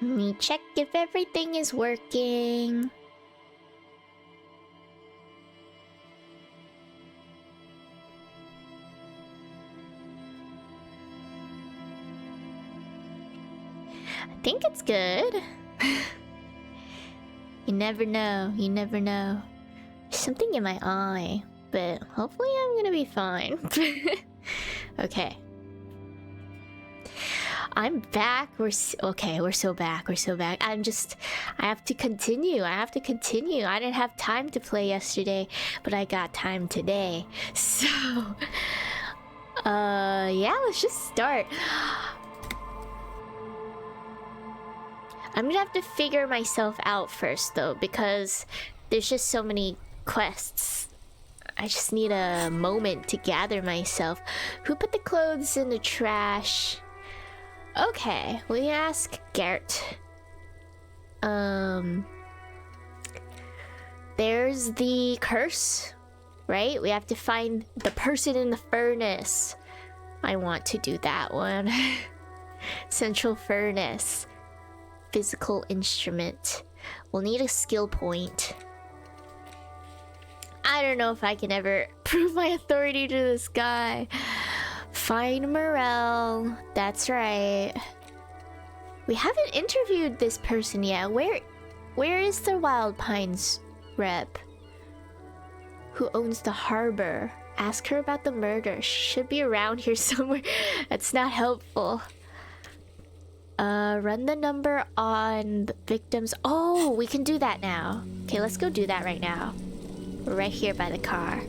Let me check if everything is working. I think it's good. You never know, you never know. There's something in my eye, but hopefully I'm gonna be fine. Okay. I'm back. Okay, we're so back. We're so back. I have to continue. I didn't have time to play yesterday, but I got time today. So, yeah, let's just start. I'm gonna have to figure myself out first, though, because there's just so many quests. I just need a moment to gather myself. Who put the clothes in the trash? Okay, we ask Gert. There's the curse, right? We have to find the person in the furnace. I want to do that one. Central furnace. Physical instrument. We'll need a skill point. I don't know if I can ever prove my authority to this guy. Find Morel. That's right. We haven't interviewed this person yet. Where is the Wild Pines rep? Who owns the harbor? Ask her about the murder. She should be around here somewhere. That's not helpful. Run the number on the victims. Oh, we can do that now. Okay, let's go do that right now. We're right here by the car.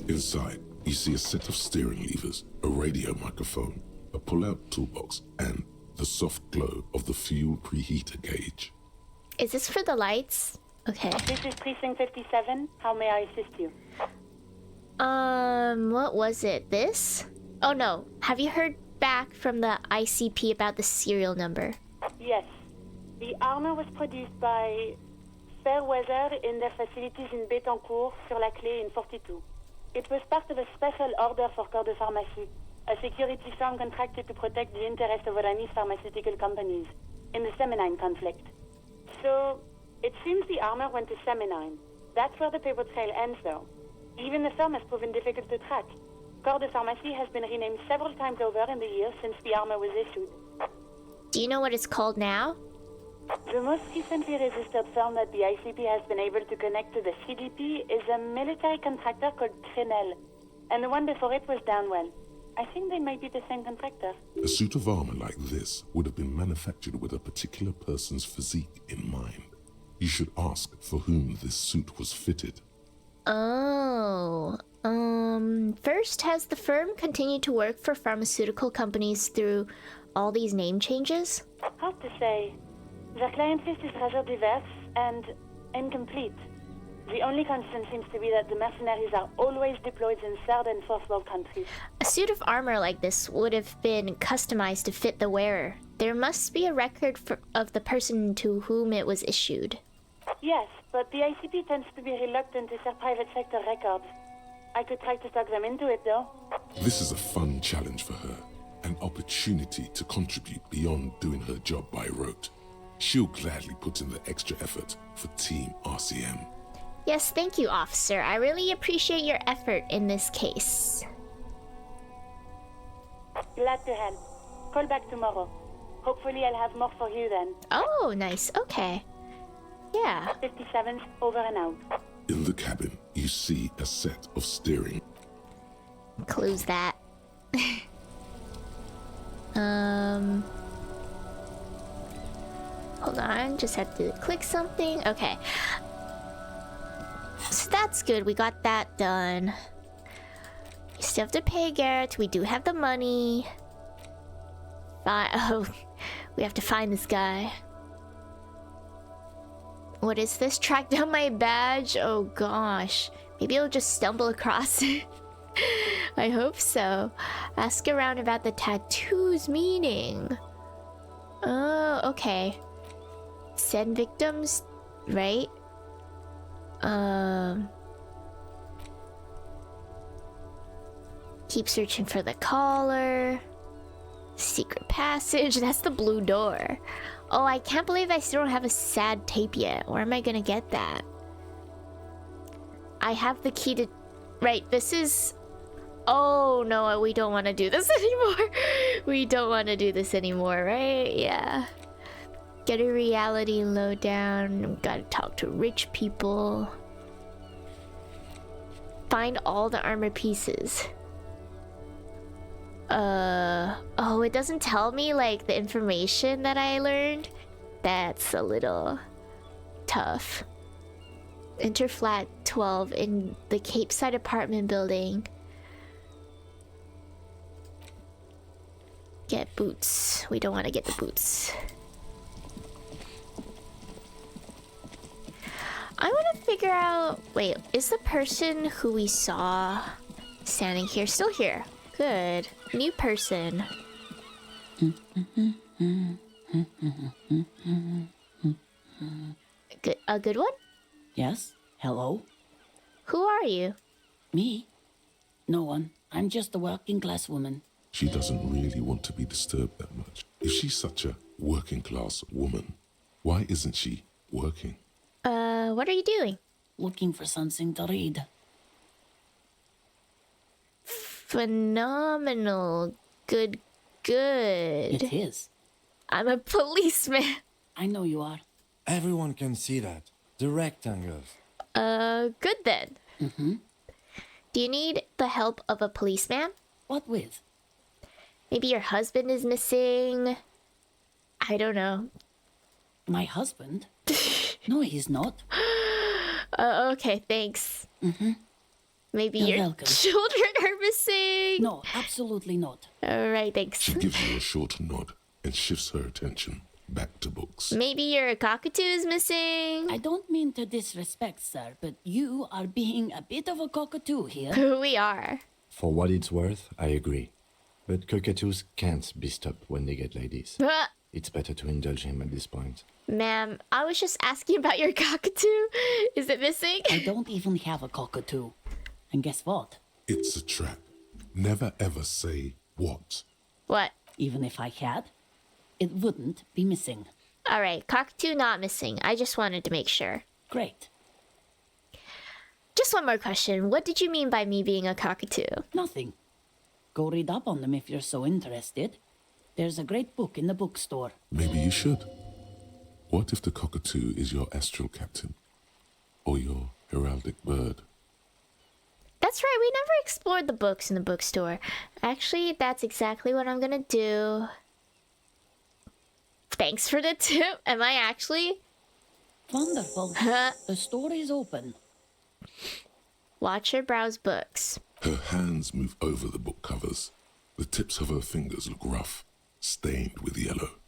Inside, you see a set of steering levers, a radio microphone, a pull-out toolbox, and the soft glow of the fuel preheater gauge. Is this for the lights? Okay. This is Precinct 57. How may I assist you? What was it? This? Oh no. Have you heard back from the ICP about the serial number? Yes. The armor was produced by Fairweather in their facilities in Bétancourt, sur la Clé in 42. It was part of a special order for Corps de Pharmacie, a security firm contracted to protect the interests of Oranese pharmaceutical companies in the Semenine conflict. So, it seems the armor went to Semenine. That's where the paper trail ends, though. Even the firm has proven difficult to track. Corps de Pharmacie has been renamed several times over in the years since the armor was issued. Do you know what it's called now? The most recently registered firm that the ICP has been able to connect to the CDP is a military contractor called Trinell, and the one before it was Downwell. I think they might be the same contractor. A suit of armor like this would have been manufactured with a particular person's physique in mind. You should ask for whom this suit was fitted. Oh, first, has the firm continued to work for pharmaceutical companies through all these name changes? Hard to say. Their client list is rather diverse and incomplete. The only constant seems to be that the mercenaries are always deployed in third and fourth world countries. A suit of armor like this would have been customized to fit the wearer. There must be a record of the person to whom it was issued. Yes, but the ICP tends to be reluctant to share private sector records. I could try to talk them into it, though. This is a fun challenge for her, an opportunity to contribute beyond doing her job by rote. She'll gladly put in the extra effort for Team RCM. Yes, thank you, officer. I really appreciate your effort in this case. Glad to help. Call back tomorrow. Hopefully I'll have more for you then. Oh, nice. Okay. Yeah. 57's over and out. In the cabin, you see a set of steering. Close that. Hold on, just have to click something. Okay. So that's good, we got that done. We still have to pay Garrett, we do have the money. Oh, we have to find this guy. What is this? Track down my badge? Oh gosh. Maybe I'll just stumble across it. I hope so. Ask around about the tattoo's meaning. Oh, okay. Send victims, right? Keep searching for the collar. Secret passage. That's the blue door. Oh, I can't believe I still don't have a sad tape yet. Where am I gonna get that? I have the key to... Right, this is... Oh, no, we don't want to do this anymore. We don't want to do this anymore, right? Yeah. Get a reality lowdown. Gotta talk to rich people. Find all the armor pieces. Oh, it doesn't tell me, like, the information that I learned. That's a little tough. Enter flat 12 in the Cape Side apartment building. Get boots. We don't want to get the boots. I want to figure out... Wait, is the person who we saw standing here still here? Good. New person. Good, a good one? Yes? Hello? Who are you? Me? No one. I'm just a working class woman. She doesn't really want to be disturbed that much. If she's such a working class woman, why isn't she working? What are you doing? Looking for something to read. Phenomenal. Good, good. It is. I'm a policeman. I know you are. Everyone can see that. The rectangles. Good then. Mm-hmm. Do you need the help of a policeman? What with? Maybe your husband is missing. I don't know. My husband? No, he's not. Okay, thanks. Mm-hmm. Maybe You're your welcome. children are missing. No, absolutely not. Alright, thanks. She gives you a short nod and shifts her attention back to books. Maybe your cockatoo is missing. I don't mean to disrespect, sir, but you are being a bit of a cockatoo here. We are. For what it's worth, I agree. But cockatoos can't be stopped when they get ladies. It's better to indulge him at this point. Ma'am, I was just asking about your cockatoo. Is it missing? I don't even have a cockatoo. And guess what? It's a trap. Never ever say what. What? Even if I had, it wouldn't be missing. Alright, cockatoo not missing. I just wanted to make sure. Great. Just one more question. What did you mean by me being a cockatoo? Nothing. Go read up on them if you're so interested. There's a great book in the bookstore. Maybe you should. What if the cockatoo is your astral captain? Or your heraldic bird? That's right, we never explored the books in the bookstore. Actually, that's exactly what I'm gonna do. Thanks for the tip. Am I actually? Wonderful. The store is open. Watch her browse books. Her hands move over the book covers. The tips of her fingers look rough, stained with yellow.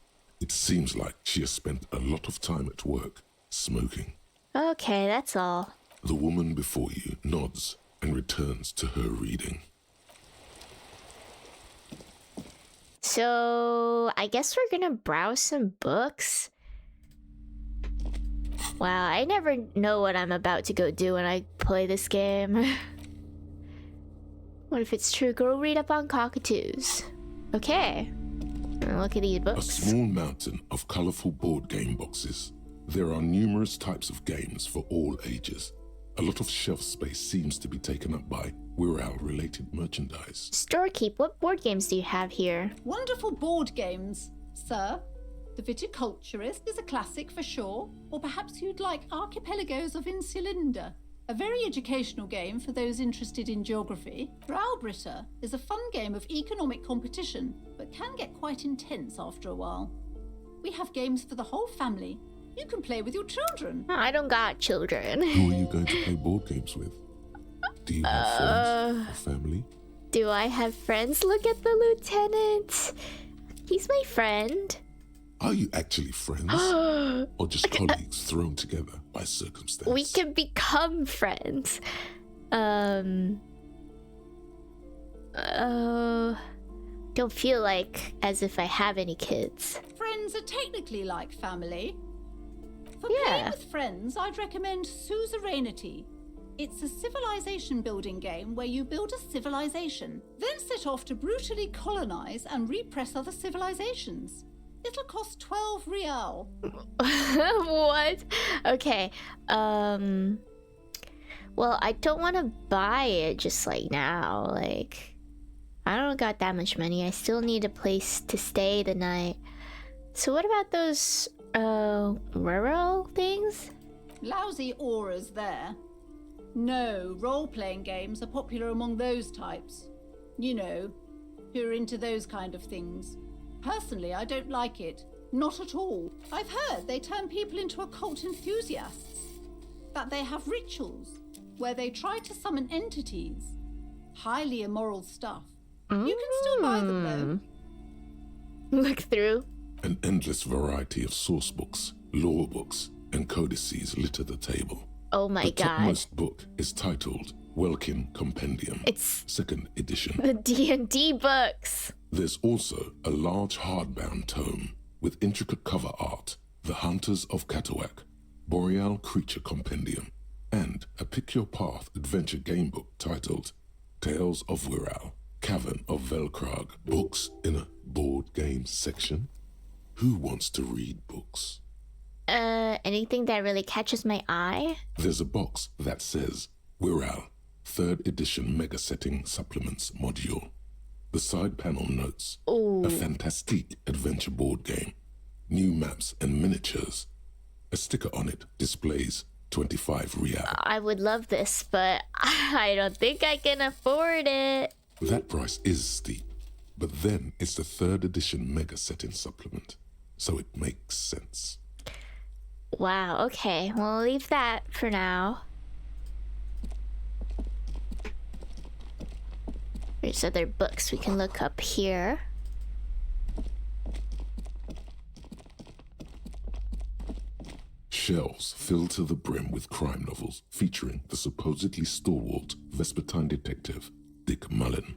It seems like she has spent a lot of time at work, smoking. Okay, that's all. The woman before you nods and returns to her reading. So, I guess we're gonna browse some books. Wow, I never know what I'm about to go do when I play this game. What if it's true? Go read up on cockatoos. Okay. Look at these A books. small mountain of colorful board game boxes. There are numerous types of games for all ages. A lot of shelf space seems to be taken up by Wirral-related merchandise. Storekeep, what board games do you have here? Wonderful board games, sir. The Viticulturist is a classic for sure, or perhaps you'd like Archipelagos of Insulinda, a very educational game for those interested in geography. Browbritter is a fun game of economic competition, but can get quite intense after a while. We have games for the whole family. You can play with your children. I don't got children. Who are you going to play board games with? Do you have friends or family? Do I have friends? Look at the lieutenant. He's my friend. Are you actually friends? Or just colleagues thrown together by circumstance? We can become friends. Don't feel like as if I have any kids. Friends are technically like family. For Yeah. playing with friends, I'd recommend Suzerainty. It's a civilization building game where you build a civilization, then set off to brutally colonize and repress other civilizations. It'll cost 12 real. What? Okay. Well, I don't want to buy it just like now. Like, I don't got that much money. I still need a place to stay the night. So what about those, rural things? Lousy auras there. No, role-playing games are popular among those types. You know, who are into those kind of things. Personally, I don't like it. Not at all. I've heard they turn people into occult enthusiasts. That they have rituals where they try to summon entities. Highly immoral stuff. You can still buy them though. Look through. An endless variety of source books, lore books, and codices litter the table. Oh my the god. topmost book is titled Welkin Compendium, It's 2nd edition. the D&D books. There's also a large hardbound tome with intricate cover art, The Hunters of Katawak, Boreal Creature Compendium, and a Pick Your Path adventure game book titled Tales of Wirral, Cavern of Velkrag. Books in a board game section? Who wants to read books? Anything that really catches my eye? There's a box that says Wirral, 3rd edition Mega Setting Supplements Module. The side panel notes a fantastique adventure board game, new maps and miniatures. A sticker on it displays 25 real. I would love this, but I don't think I can afford it. That price is steep, but then it's the 3rd edition Mega Setting Supplement, so it makes sense. Wow, okay. We'll leave that for now. There's other books we can look up here. Shelves filled to the brim with crime novels featuring the supposedly stalwart Vespertine detective, Dick Mullen.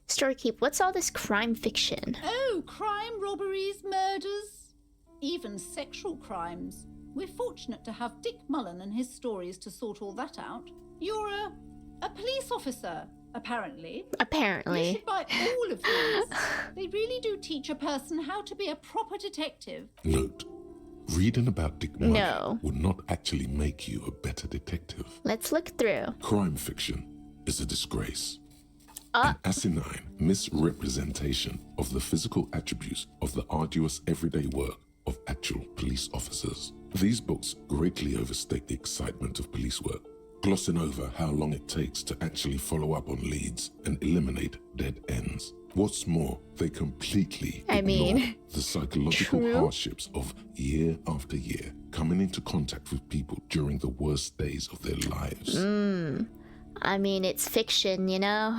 Storekeep, what's all this crime fiction? Oh, crime, robberies, murders, even sexual crimes. We're fortunate to have Dick Mullen and his stories to sort all that out. You're a police officer, apparently. You Apparently. should buy all of these. They really do teach a person how to be a proper detective. Note, reading about Dick Mullen No. would not actually make you a better detective. Let's look through. Crime fiction is a disgrace. An asinine misrepresentation of the physical attributes of the arduous everyday work of actual police officers. These books greatly overstate the excitement of police work, glossing over how long it takes to actually follow up on leads and eliminate dead ends. What's more, they completely ignore the psychological true. hardships of year after year coming into contact with people during the worst days of their lives. I mean, it's fiction, you know?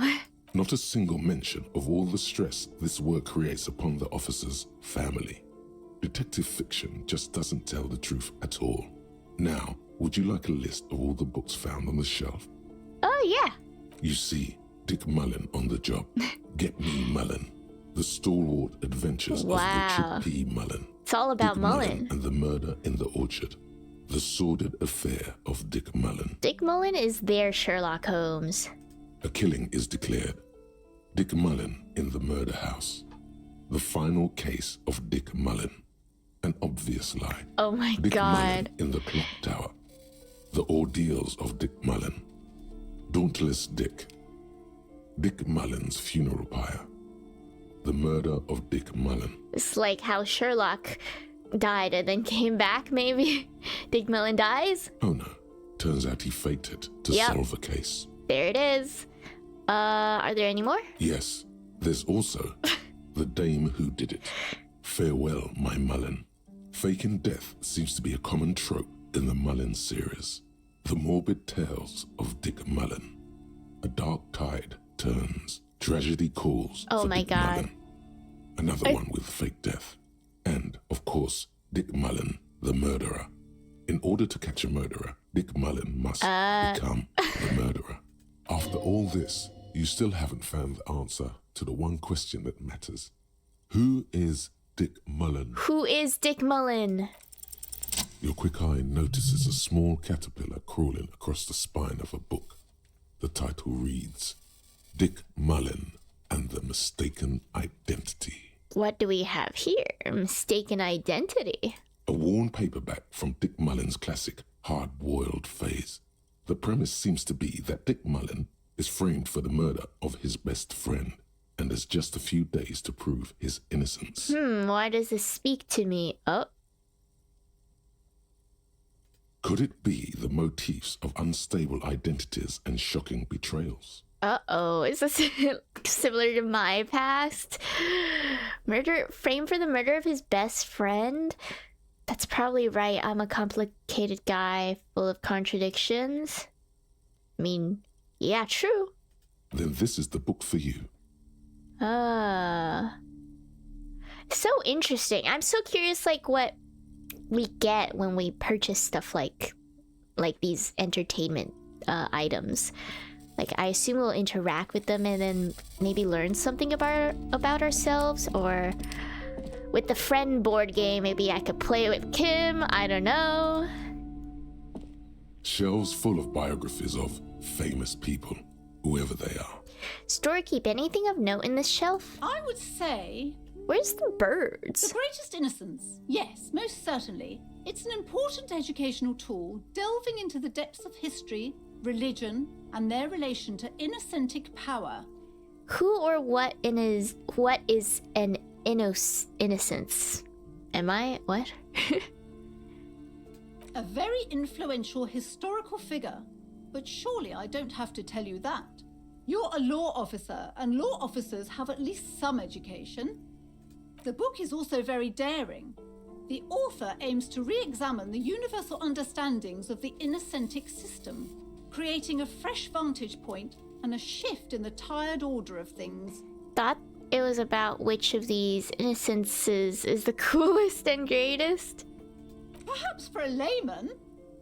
Not a single mention of all the stress this work creates upon the officer's family. Detective fiction just doesn't tell the truth at all. Now, would you like a list of all the books found on the shelf? Oh, yeah. You see Dick Mullen on the job. Get Me Mullen. The Stalwart Adventures Wow. of Richard P. Mullen. It's all about Dick Mullen. and the Murder in the Orchard. The Sordid Affair of Dick Mullen. Dick Mullen is their Sherlock Holmes. A killing is declared. Dick Mullen in the Murder House. The Final Case of Dick Mullen. An Obvious Lie. Oh my Dick god. Mullen in the Clock Tower. The Ordeals of Dick Mullen. Dauntless Dick. Dick Mullen's Funeral Pyre. The Murder of Dick Mullen. It's like how Sherlock died and then came back, maybe. Dick Mullen dies? Oh no. Turns out he faked it to Yep. solve a case. There it is. Are there any more? Yes, there's also The Dame Who Did It. Farewell, My Mullen. Faking death seems to be a common trope in the Mullen series. The morbid tales of Dick Mullen. A dark tide turns. Tragedy calls Oh for my Dick God. Mullen. Another one with fake death. And, of course, Dick Mullen, the murderer. In order to catch a murderer, Dick Mullen must become the murderer. After all this, you still haven't found the answer to the one question that matters. Who is Dick Mullen? Who is Dick Mullen? your quick eye notices a small caterpillar crawling across the spine of a book. The title reads, Dick Mullen and the Mistaken Identity. What do we have here? Mistaken Identity. A worn paperback from Dick Mullen's classic Hard-Boiled Phase. The premise seems to be that Dick Mullen is framed for the murder of his best friend and has just a few days to prove his innocence. Why does this speak to me? Oh. Could it be the motifs of unstable identities and shocking betrayals? Uh-oh, is this similar to my past? Murder, framed for the murder of his best friend? That's probably right. I'm a complicated guy full of contradictions. I mean, yeah, true. Then this is the book for you. So interesting. I'm so curious, like, what we get when we purchase stuff like these entertainment items. Like, I assume we'll interact with them and then maybe learn something about ourselves, or with the friend board game, maybe I could play with Kim. I don't know. Shelves full of biographies of famous people, whoever they are. Storekeep, anything of note in this shelf? I would say... Where's the birds? The Greatest Innocence. Yes, most certainly. It's an important educational tool delving into the depths of history, religion, and their relation to innocentic power. Who or what is an innocence? Am I what? A very influential historical figure. But surely I don't have to tell you that. You're a law officer, and law officers have at least some education. The book is also very daring. The author aims to re-examine the universal understandings of the innocentic system, creating a fresh vantage point and a shift in the tired order of things. Thought it was about which of these innocences is the coolest and greatest. Perhaps for a layman,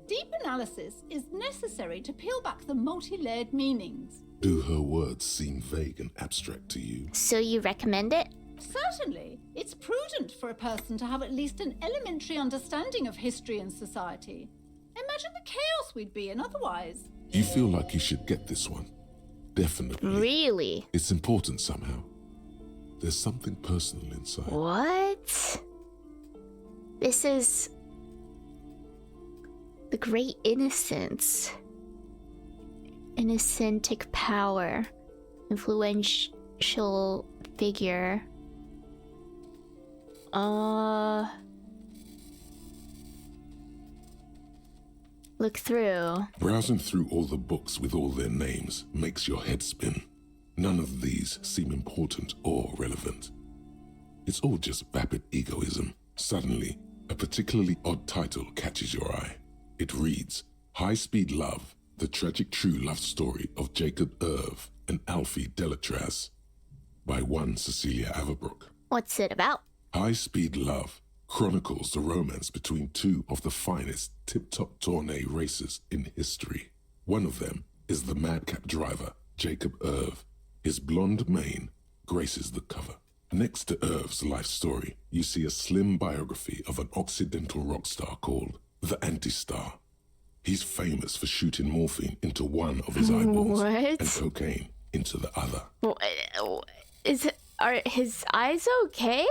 deep analysis is necessary to peel back the multi-layered meanings. Do her words seem vague and abstract to you? So you recommend it? Certainly. It's prudent for a person to have at least an elementary understanding of history and society. Imagine the chaos we'd be in otherwise. You feel like you should get this one? Definitely. Really? It's important somehow. There's something personal inside. What? This is... The Great Innocence. Innocentic power. Influential figure. Look through. Browsing through all the books with all their names makes your head spin. None of these seem important or relevant. It's all just vapid egoism. Suddenly, a particularly odd title catches your eye. It reads, High Speed Love, the tragic true love story of Jacob Irv and Alfie Delatraz, by one Cecilia Averbrook. What's it about? High Speed Love chronicles the romance between two of the finest tip-top tourney racers in history. One of them is the madcap driver, Jacob Irv. His blonde mane graces the cover. Next to Irv's life story, you see a slim biography of an Occidental rock star called The Anti-Star. He's famous for shooting morphine into one of his eyeballs and cocaine into the other. Are his eyes okay?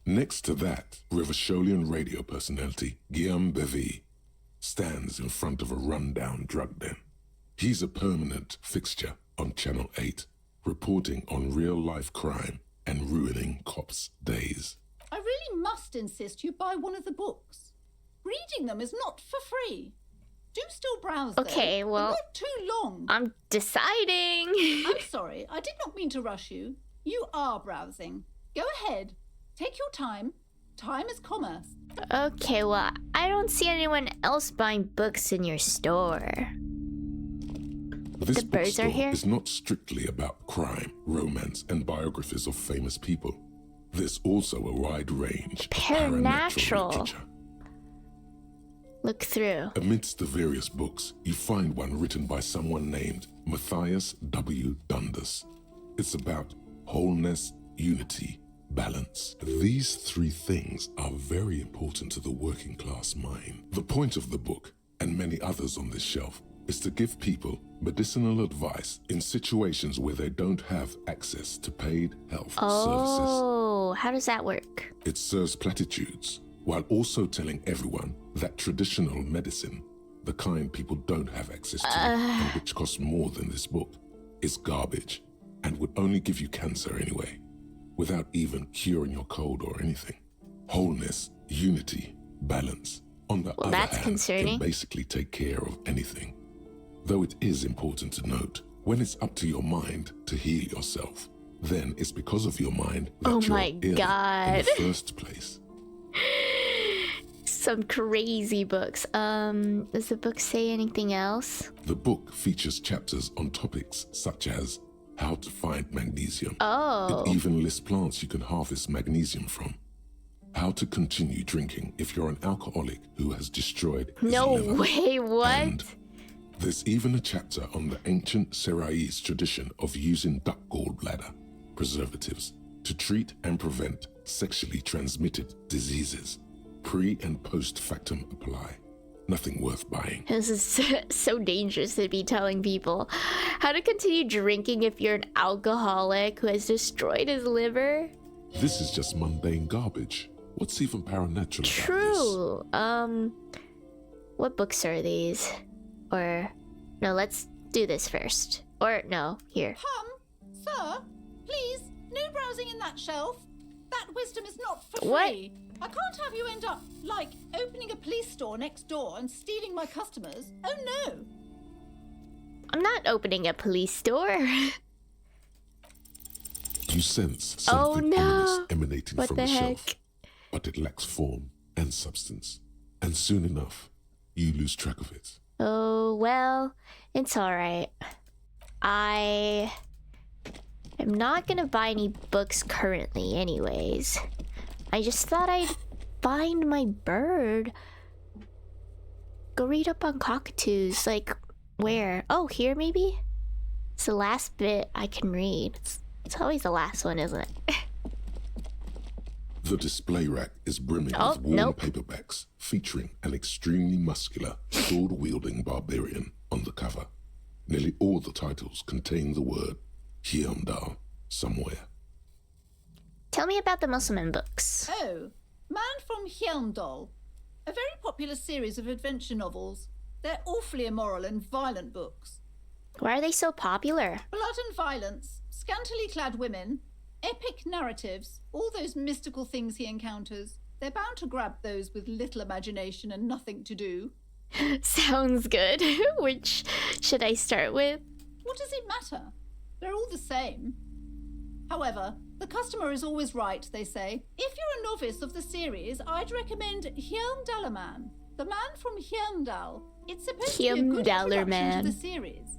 Next to that, Revacholian radio personality Guillaume Bevy stands in front of a rundown drug den. He's a permanent fixture on Channel 8, reporting on real-life crime and ruining cops' days. I really must insist you buy one of the books. Reading them is not for free. Do still browse them. Okay, well... Not too long. I'm deciding. I'm sorry, I did not mean to rush you. You are browsing. Go ahead. Take your time. Time is commerce. Okay, well, I don't see anyone else buying books in your store. This the birds are here? is not strictly about crime, romance, and biographies of famous people. There's also a wide range of Paranatural literature. Look through. Amidst the various books, you find one written by someone named Matthias W. Dundas. It's about wholeness, unity, balance. These three things are very important to the working class mind. The point of the book, and many others on this shelf, is to give people medicinal advice in situations where they don't have access to paid health services. Oh, how does that work? It serves platitudes, while also telling everyone that traditional medicine, the kind people don't have access to, and which costs more than this book, is garbage and would only give you cancer anyway, without even curing your cold or anything. Wholeness, unity, balance, on the other that's hand, concerning. can basically take care of anything. Though it is important to note, when it's up to your mind to heal yourself, then it's because of your mind that Oh you're my ill God. in the first place. Some crazy books. Does the book say anything else? The book features chapters on topics such as how to find magnesium. Oh. It even lists plants you can harvest magnesium from. How to continue drinking if you're an alcoholic who has destroyed his No liver. way, what? And there's even a chapter on the ancient Seraïs tradition of using duck gallbladder preservatives to treat and prevent sexually transmitted diseases. Pre and post factum apply. Nothing worth buying. This is so dangerous to be telling people how to continue drinking if you're an alcoholic who has destroyed his liver. This is just mundane garbage. What's even paranatural about True. What books are these? Or, no, let's do this first. Or, no, here. Sir, please, no browsing in that shelf. That wisdom is not for What? free. I can't have you end up, like, opening a police store next door and stealing my customers. Oh no! Uh, I'm not opening a police store. You sense Oh, something no. ominous emanating What from the the heck? shelf, but it lacks form and substance. And soon enough, you lose track of it. Oh, well, it's alright. I am not gonna buy any books currently anyways. I just thought I'd find my bird. Go read up on cockatoos. Like, where? Oh, here maybe? It's the last bit I can read. It's always the last one, isn't it? The display rack is brimming Oh, with worn nope. paperbacks featuring an extremely muscular, sword-wielding barbarian on the cover. Nearly all the titles contain the word Hyundai somewhere. Tell me about the Muslim books. Oh, Man from Hyandal. A very popular series of adventure novels. They're awfully immoral and violent books. Why are they so popular? Blood and violence, scantily clad women, epic narratives, all those mystical things he encounters. They're bound to grab those with little imagination and nothing to do. Sounds good. Which should I start with? What does it matter? They're all the same. However, the customer is always right, they say. If you're a novice of the series, I'd recommend Hyandalaman, the man from Hyandal. It's supposed to be a good introduction Hyandalaman. to the series.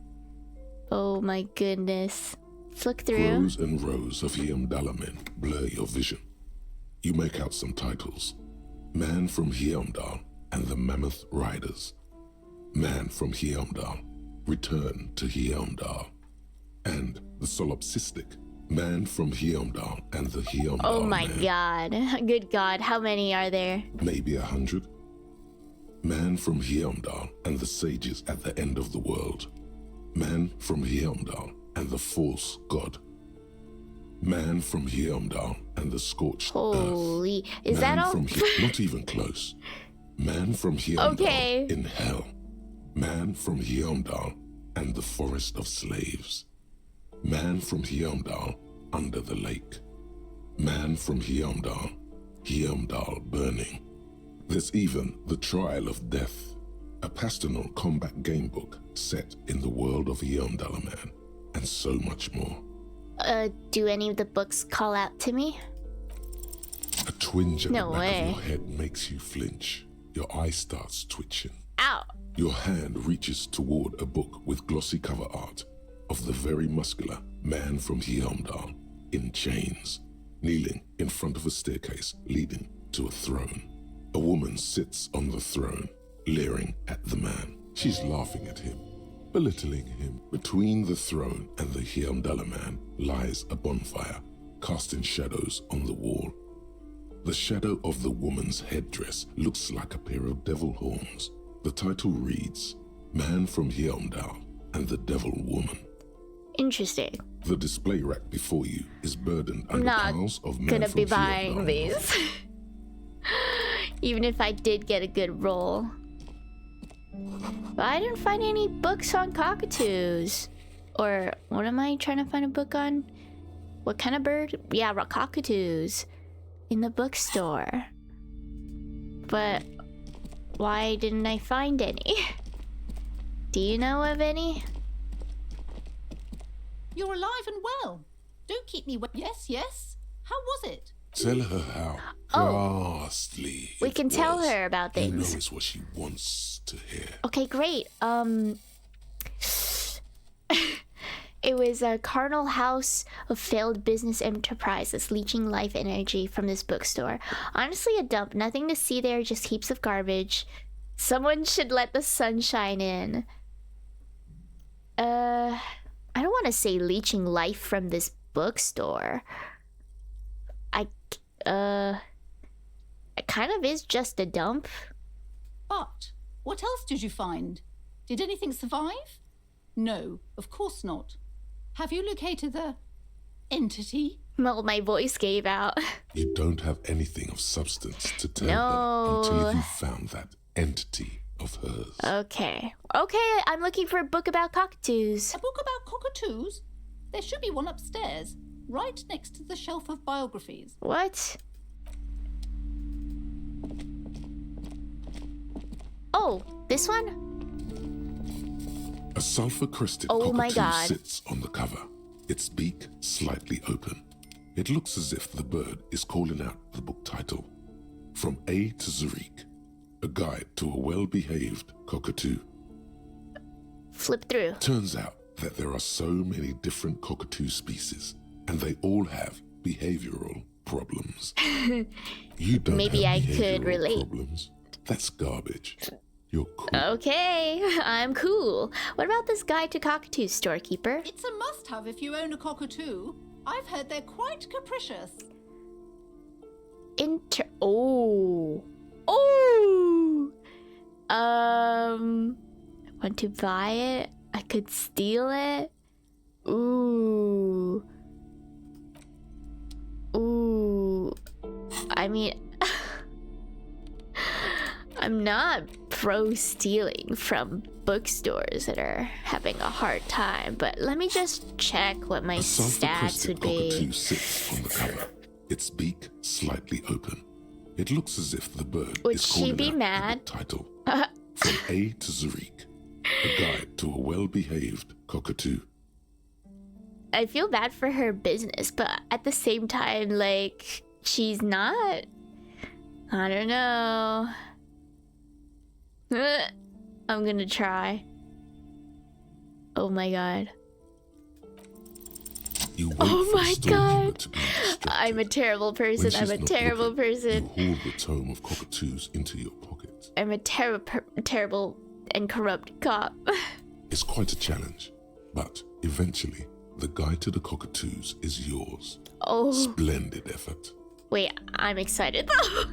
Oh my goodness. Let's look through. Rows and rows of Hyundalamen blur your vision. You make out some titles. Man from Hyundal and the Mammoth Riders. Man from Hyundal, Return to Hyundal. And the solipsistic Man from Hyundal and the Hyundal Oh my Man. god. Good god, how many are there? Maybe 100. Man from Hyundal and the sages at the end of the world. Man from Hyundal and the false god. Man from Hyundal and the scorched Holy. earth. Is Man that all? from not even close. Man from Hyundal Okay. in hell. Man from Hyundal and the forest of slaves. Man from Hyundal under the lake. Man from Hyundal, Hyundal burning. There's even The Trial of Death, a Pastanal combat game book set in the world of Hyundalaman, and so much more. Do any of the books call out to me? A twinge at No the back way. of your head makes you flinch. Your eye starts twitching. Ow. Your hand reaches toward a book with glossy cover art of the very muscular man from Hyundal in chains, kneeling in front of a staircase leading to a throne. A woman sits on the throne, leering at the man. She's laughing at him, belittling him. Between the throne and the Hyundala man lies a bonfire casting shadows on the wall. The shadow of the woman's headdress looks like a pair of devil horns. The title reads, Man from Hjelmdal and the Devil Woman. Interesting. The display rack before you is burdened I'm under not piles of Man gonna from be buying Hjelmdal these. Even if I did get a good roll. But I didn't find any books on cockatoos. Or what am I trying to find a book on? What kind of bird? Yeah, cockatoos. In the bookstore. But why didn't I find any? Do you know of any? You're alive and well. Don't keep me Yes, yes. How was it? Tell her how ghastly We it can tell was. her about You things. know it's what she wants to hear. Okay, great. It was a carnal house of failed business enterprises leeching life energy from this bookstore. Honestly, a dump. Nothing to see there, just heaps of garbage. Someone should let the sunshine in. I don't want to say leeching life from this bookstore. It kind of is just a dump. But what else did you find? Did anything survive? No, of course not. Have you located the entity? Well, my voice gave out. You don't have anything of substance to tell No. them until you've found that entity of hers. Okay, I'm looking for a book about cockatoos. A book about cockatoos? There should be one upstairs, right next to the shelf of biographies. What? Oh, this one? A sulfur-crested Oh my cockatoo God. sits on the cover, its beak slightly open. It looks as if the bird is calling out the book title, From A to Zurich, a guide to a well-behaved cockatoo. Flip through. Turns out that there are so many different cockatoo species, and they all have behavioral problems. You don't Maybe have I could behavioral relate. problems. That's garbage. You're cool. Okay, I'm cool. What about this guide to cockatoos, storekeeper? It's a must-have if you own a cockatoo. I've heard they're quite capricious. Oh. I want to buy it. I could steal it. Ooh. I mean, I'm not pro stealing from bookstores that are having a hard time, but let me just check what my A stats would sulfur-crested cockatoo be. sits on the cover, its beak slightly open. It looks as if the bird Would is she calling be out the mad? book title, From A to Zurich, a guide to a well-behaved cockatoo. I feel bad for her business, but at the same time, like, she's not. I don't know. I'm gonna try. Oh my god. You wait Oh for my the storekeeper God. to be distracted. I'm a terrible When person. she's I'm a not terrible looking, person. You haul the tome of cockatoos into your pocket. I'm a terrible and corrupt cop. It's quite a challenge, but eventually, the guide to the cockatoos is yours. Oh, Splendid effort. wait, I'm excited though.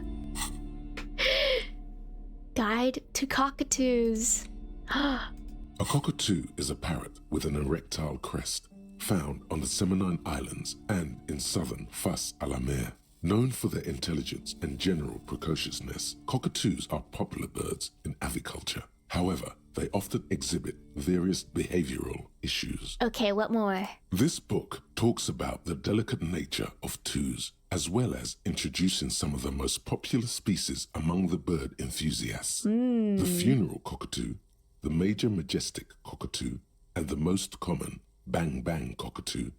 Guide to cockatoos. A cockatoo is a parrot with an erectile crest, found on the Seminine Islands and in southern Fas a la Mer. Known for their intelligence and general precociousness, cockatoos are popular birds in aviculture. However, they often exhibit various behavioral issues. Okay, what more? This book talks about the delicate nature of toos, as well as introducing some of the most popular species among the bird enthusiasts. The funeral cockatoo, the major majestic cockatoo, and the most common bang bang cockatoo.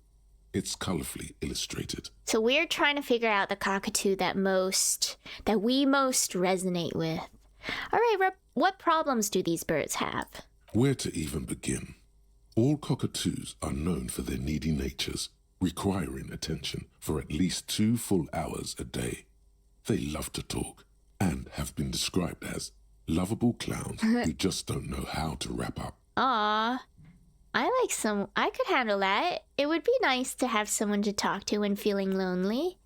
It's colorfully illustrated. So we're trying to figure out the cockatoo that we most resonate with. All right, what problems do these birds have? Where to even begin? All cockatoos are known for their needy natures, requiring attention for at least 2 full hours a day. They love to talk and have been described as lovable clowns who just don't know how to wrap up. Aw. I could handle that. It would be nice to have someone to talk to when feeling lonely.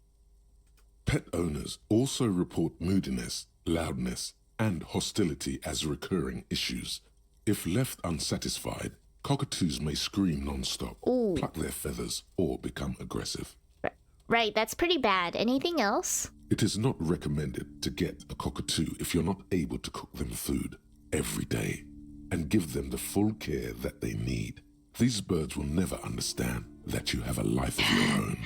Pet owners also report moodiness, loudness, and hostility as recurring issues. If left unsatisfied, cockatoos may scream non-stop, pluck their feathers, or become aggressive. Right, that's pretty bad. Anything else? It is not recommended to get a cockatoo if you're not able to cook them food every day and give them the full care that they need. These birds will never understand that you have a life of your own.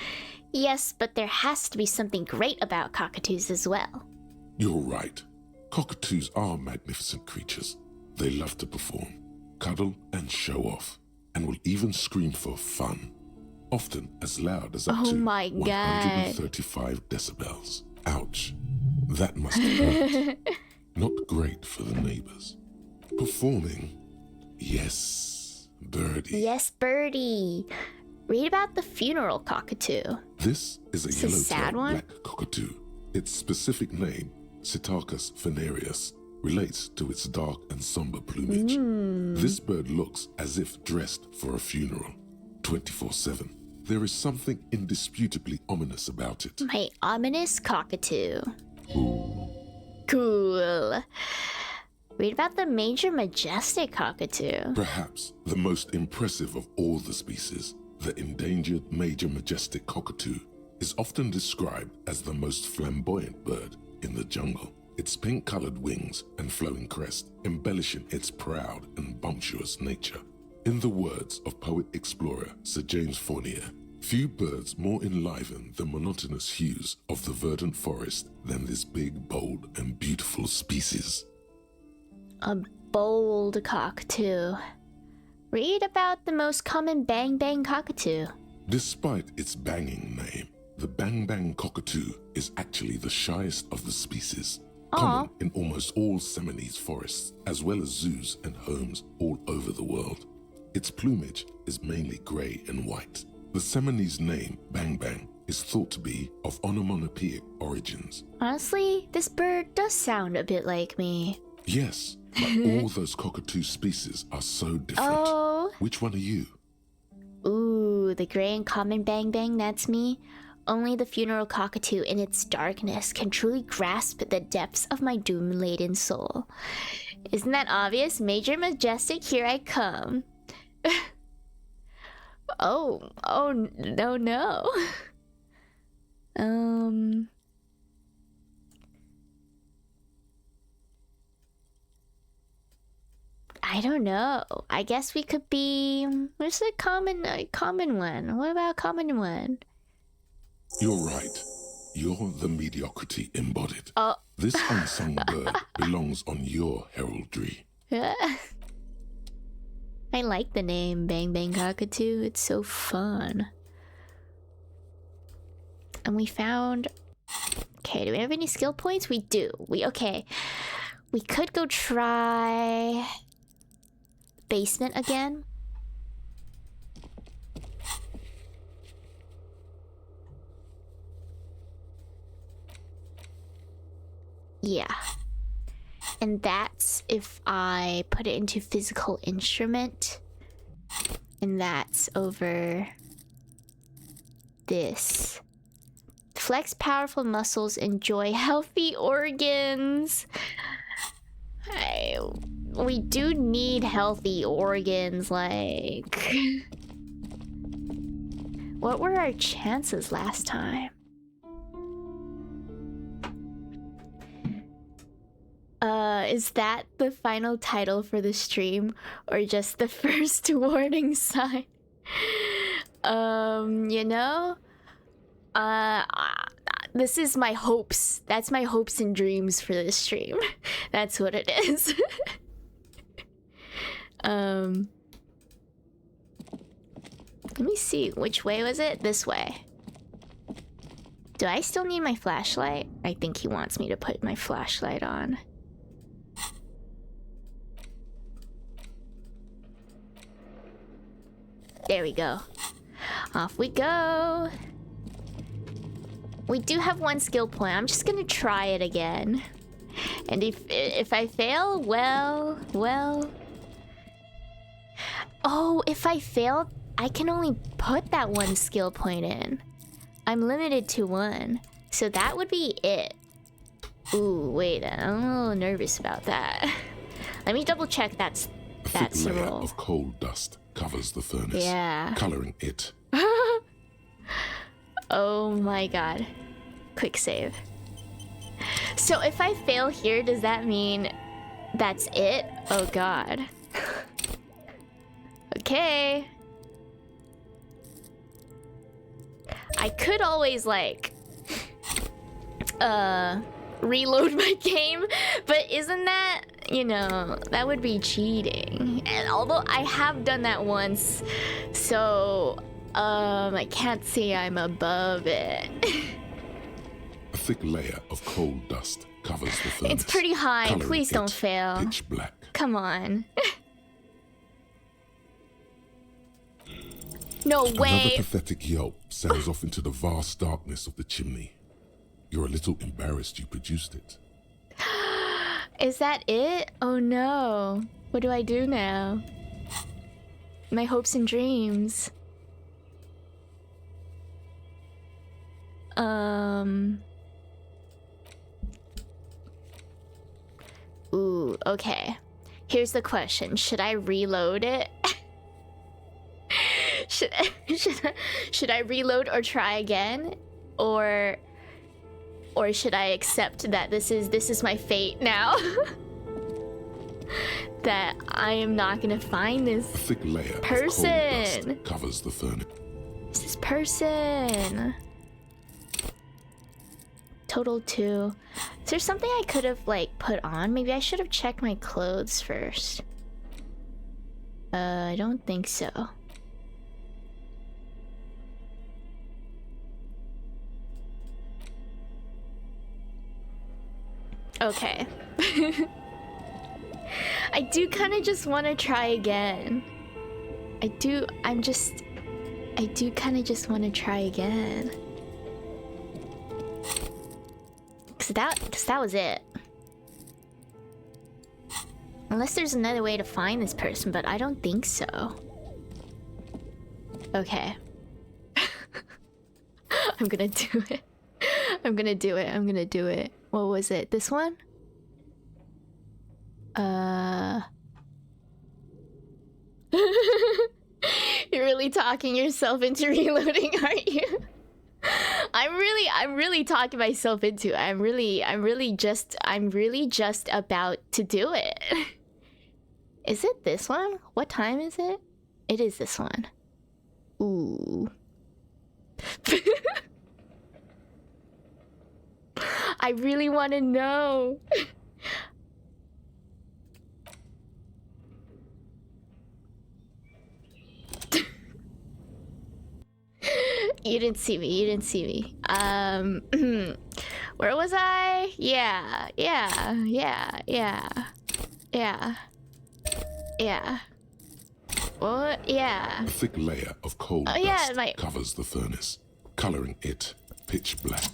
Yes, but there has to be something great about cockatoos as well. You're right. Cockatoos are magnificent creatures. They love to perform, cuddle, and show off, and will even scream for fun, often as loud as up to 135 decibels. Ouch. That must hurt. Not great for the neighbors. Performing? Yes, Birdie. Yes, Birdie. Read about the funeral cockatoo. This is a It's a sad yellow-tailed one? black cockatoo. Its specific name, Psittacus venereus, relates to its dark and somber plumage. This bird looks as if dressed for a funeral, 24/7. There is something indisputably ominous about it. My ominous cockatoo. Cool. Read about the major majestic cockatoo. Perhaps the most impressive of all the species, the endangered major majestic cockatoo, is often described as the most flamboyant bird in the jungle. Its pink-colored wings and flowing crest embellishing its proud and bumptious nature. In the words of poet-explorer Sir James Fournier, few birds more enliven the monotonous hues of the verdant forest than this big, bold, and beautiful species. A bold cockatoo. Read about the most common bang bang cockatoo. Despite its banging name, the bang bang cockatoo is actually the shyest of the species. Common in almost all Seminoles forests, as well as zoos and homes all over the world. Its plumage is mainly grey and white. The Seminoles name, bang bang, is thought to be of onomatopoeic origins. Honestly, this bird does sound a bit like me. Yes, but all those cockatoo species are so different. Oh. Which one are you? Ooh, the grey and common bang bang, that's me. Only the funeral cockatoo in its darkness can truly grasp the depths of my doom-laden soul. Isn't that obvious? Major majestic, here I come. Oh, no. I don't know. I guess we could be. What's a common one? What about a common one? You're right. You're the mediocrity embodied. Oh. This unsung bird belongs on your heraldry. I like the name Bang Bang Cockatoo. It's so fun. And we found. Okay, do we have any skill points? We do. Okay. We could go try basement again. Yeah. And that's if I put it into physical instrument. And that's over this. Flex powerful muscles, enjoy healthy organs. We do need healthy organs, like. What were our chances last time? Is that the final title for the stream, or just the first warning sign? You know? This is my hopes. That's my hopes and dreams for this stream. That's what it is. Let me see, which way was it? This way. Do I still need my flashlight? I think he wants me to put my flashlight on. There we go. Off we go. We do have one skill point. I'm just gonna try it again. And if I fail, well. Oh, if I fail, I can only put that one skill point in. I'm limited to one. So that would be it. Ooh, wait, I'm a little nervous about that. Let me double check that's A thick the layer roll. of coal dust covers the furnace, Yeah. coloring it. Oh my god. Quick save. So if I fail here, does that mean that's it? Oh god. Okay. I could always like reload my game, but isn't that, you know, that would be cheating. And although I have done that once, so I can't say I'm above it. A thick layer of coal dust covers the furnace. It's pretty high. coloring Please don't it fail. Pitch black. Come on. No Another way. pathetic yelp sounds off into the vast darkness of the chimney. You're a little embarrassed you produced it. Is that it? Oh no. What do I do now? My hopes and dreams. Ooh, okay. Here's the question. Should I reload it? should I reload or try again? Or should I accept that this is my fate now? That I am not gonna find A this thick layer of person. coal dust covers the furnace. This person. Total 2. Is there something I could have like put on? Maybe I should have checked my clothes first. I don't think so. Okay. I do kind of just want to try again. I do kind of just want to try again. Cause that was it. Unless there's another way to find this person, but I don't think so. Okay. I'm gonna do it. I'm gonna do it. What was it? This one? You're really talking yourself into reloading, aren't you? I'm really talking myself into it. I'm really just about to do it. Is it this one? What time is it? It is this one. Ooh. I really want to know. You didn't see me. Where was I? Yeah. What? Yeah. A thick layer of coal dust covers the furnace, coloring it pitch black.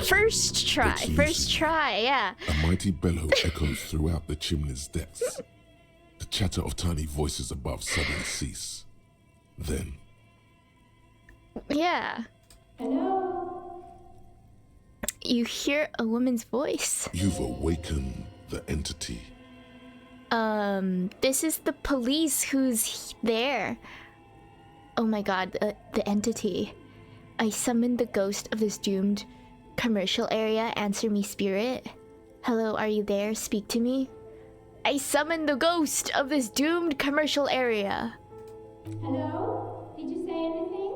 First try, yeah. A mighty bellow echoes throughout the chimney's depths. The chatter of tiny voices above suddenly cease. Then, yeah. Hello? You hear a woman's voice. You've awakened the entity. This is the police who's there. Oh my god, the entity. I summoned the ghost of this doomed commercial area. Answer me, spirit. Hello, are you there? Speak to me. I summoned the ghost of this doomed commercial area. Hello? Did you say anything?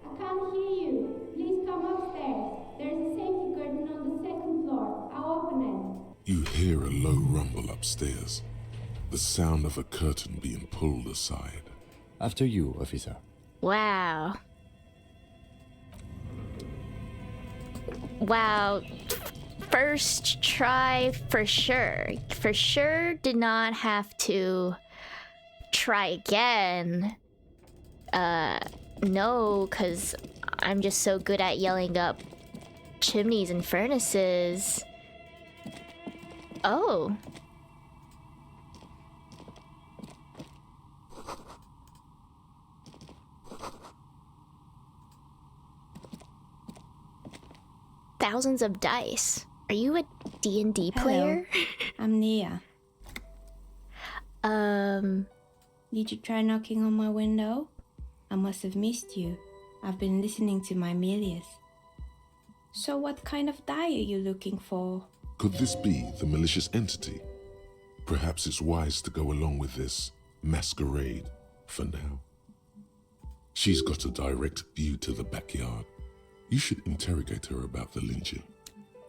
I can't hear you. Please come upstairs. There's a safety curtain on the second floor. I'll open it. You hear a low rumble upstairs. The sound of a curtain being pulled aside. After you, officer. Wow. First try for sure. For sure did not have to try again. No, because I'm just so good at yelling up chimneys and furnaces. Oh. thousands of dice. Are you a D&D player? I'm Nia. Did you try knocking on my window? I must have missed you. I've been listening to my Milius. So what kind of die are you looking for? Could this be the malicious entity? Perhaps it's wise to go along with this masquerade for now. She's got a direct view to the backyard. You should interrogate her about the lynching.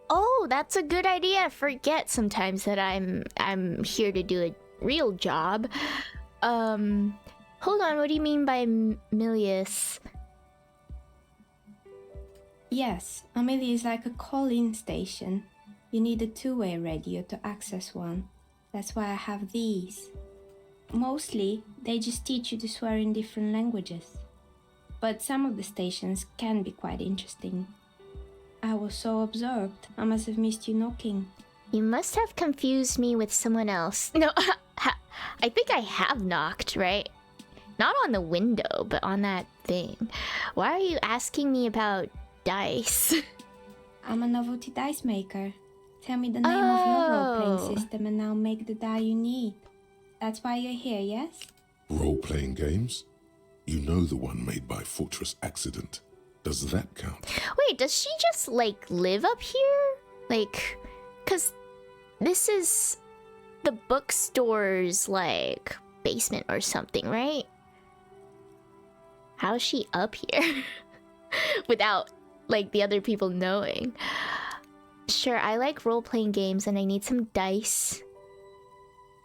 Oh, that's a good idea. I forget sometimes that I'm here to do a real job. Hold on, what do you mean by Milius? Yes, a Milius is like a call-in station. You need a two-way radio to access one. That's why I have these. Mostly, they just teach you to swear in different languages. But some of the stations can be quite interesting. I was so absorbed, I must have missed you knocking. You must have confused me with someone else. No, I think I have knocked, right? Not on the window, but on that thing. Why are you asking me about dice? I'm a novelty dice maker. Tell me the name of your role-playing system and I'll make the die you need. That's why you're here, yes? Role-playing games? You know the one made by Fortress Accident. Does that count? Wait, does she just, like, live up here? Like, cause this is the bookstore's, like, basement or something, right? How's she up here? Without, like, the other people knowing. Sure, I like role-playing games and I need some dice.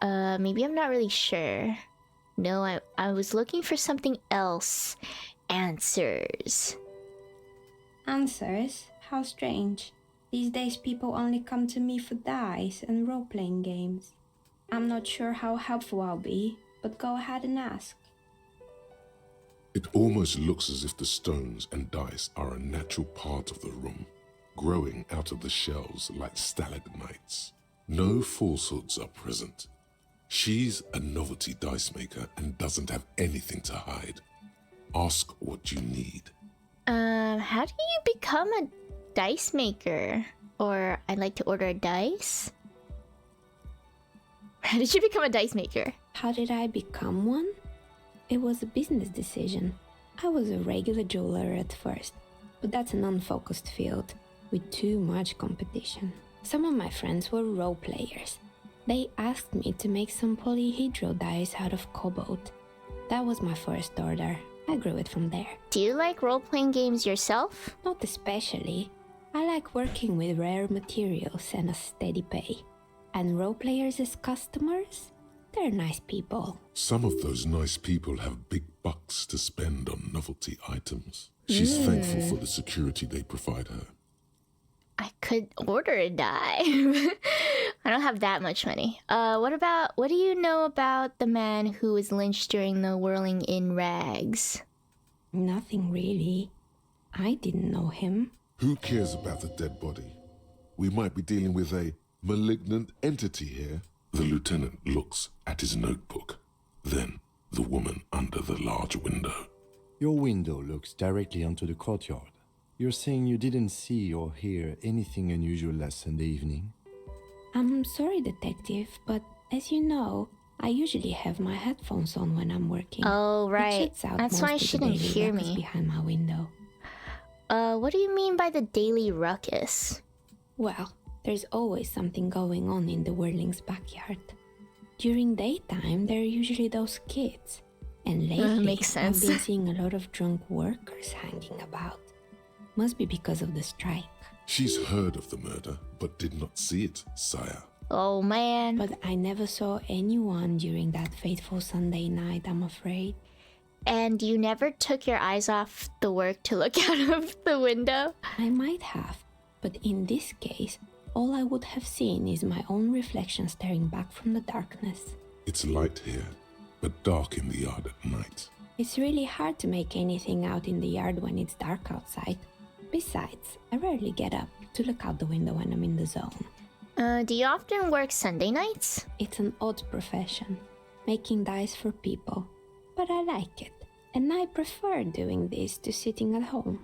Maybe I'm not really sure. No, I was looking for something else. Answers. Answers? How strange. These days people only come to me for dice and role-playing games. I'm not sure how helpful I'll be, but go ahead and ask. It almost looks as if the stones and dice are a natural part of the room, growing out of the shells like stalagmites. No falsehoods are present. She's a novelty dice maker and doesn't have anything to hide. Ask what you need. How do you become a dice maker? Or I'd like to order a dice? How did you become a dice maker? How did I become one? It was a business decision. I was a regular jeweler at first, but that's an unfocused field with too much competition. Some of my friends were role players. They asked me to make some polyhedral dice out of cobalt. That was my first order. I grew it from there. Do you like role-playing games yourself? Not especially. I like working with rare materials and a steady pay. And role players as customers? They're nice people. Some of those nice people have big bucks to spend on novelty items. She's thankful for the security they provide her. I could order a die. I don't have that much money. What do you know about the man who was lynched during the Whirling in Rags? Nothing really. I didn't know him. Who cares about the dead body? We might be dealing with a malignant entity here. The lieutenant looks at his notebook. Then the woman under the large window. Your window looks directly onto the courtyard. You're saying you didn't see or hear anything unusual last Sunday evening? I'm sorry, detective, but as you know, I usually have my headphones on when I'm working. Oh, right. That's why she didn't hear me. Behind my window. What do you mean by the daily ruckus? Well, there's always something going on in the Whirling's backyard. During daytime, there are usually those kids. And lately, makes sense. I've been seeing a lot of drunk workers hanging about. Must be because of the strike. She's heard of the murder, but did not see it, sire. Oh, man. But I never saw anyone during that fateful Sunday night, I'm afraid. And you never took your eyes off the work to look out of the window? I might have, but in this case, all I would have seen is my own reflection staring back from the darkness. It's light here, but dark in the yard at night. It's really hard to make anything out in the yard when it's dark outside. Besides, I rarely get up to look out the window when I'm in the zone. Do you often work Sunday nights? It's an odd profession, making dice for people. But I like it, and I prefer doing this to sitting at home.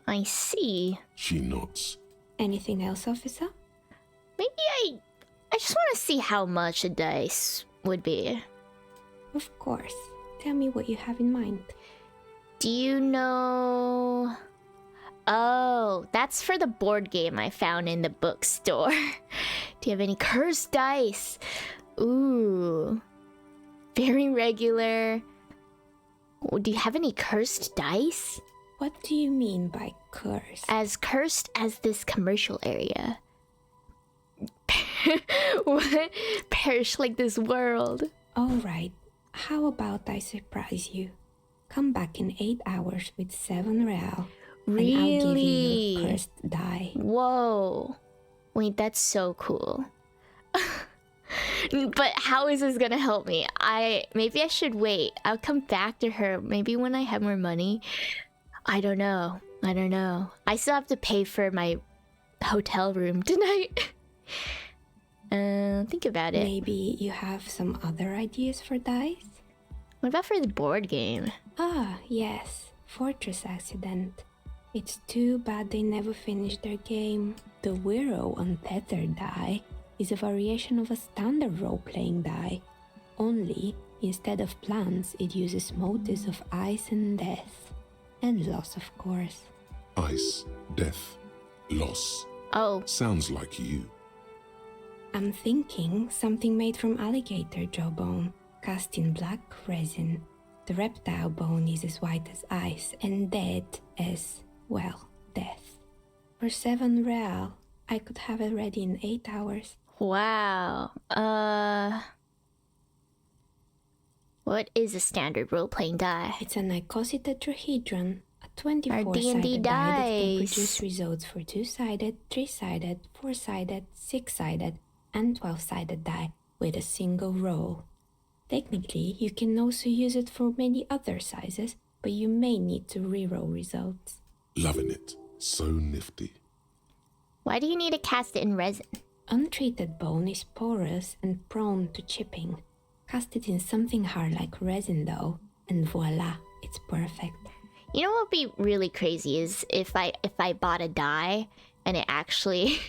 I see. She nods. Anything else, officer? Maybe I just want to see how much a dice would be. Of course. Tell me what you have in mind. Do you know... Oh, that's for the board game I found in the bookstore. Do you have any cursed dice? Ooh. Very regular. Do you have any cursed dice? What do you mean by curse? As cursed as this commercial area. What? Perish like this world. Alright. How about I surprise you? Come back in 8 hours with 7 real. Really? And I'll give you your cursed die. Whoa. Wait, that's so cool. But how is this gonna help me? Maybe I should wait. I'll come back to her maybe when I have more money. I don't know. I still have to pay for my hotel room tonight. Think about it. Maybe you have some other ideas for dice? What about for the board game? Ah, yes. Fortress Accident. It's too bad they never finished their game. The Wiro Untethered die is a variation of a standard role-playing die. Only, instead of plants, it uses motives of ice and death. And loss, of course. Ice, death, loss. Oh. Sounds like you. I'm thinking something made from alligator jawbone, cast in black resin. The reptile bone is as white as ice and dead as, well, death. For 7 real, I could have it ready in 8 hours. Wow. What is a standard role-playing die? It's an icositetrahedron, a Our 24-sided D&D die that can dice. produce results for 2-sided, 3-sided, 4-sided, 6-sided, and 12-sided die with a single roll. Technically, you can also use it for many other sizes, but you may need to reroll results. Loving it. So nifty. Why do you need to cast it in resin? Untreated bone is porous and prone to chipping. Cast it in something hard like resin though, and voila, it's perfect. You know what would be really crazy is if I bought a die and it actually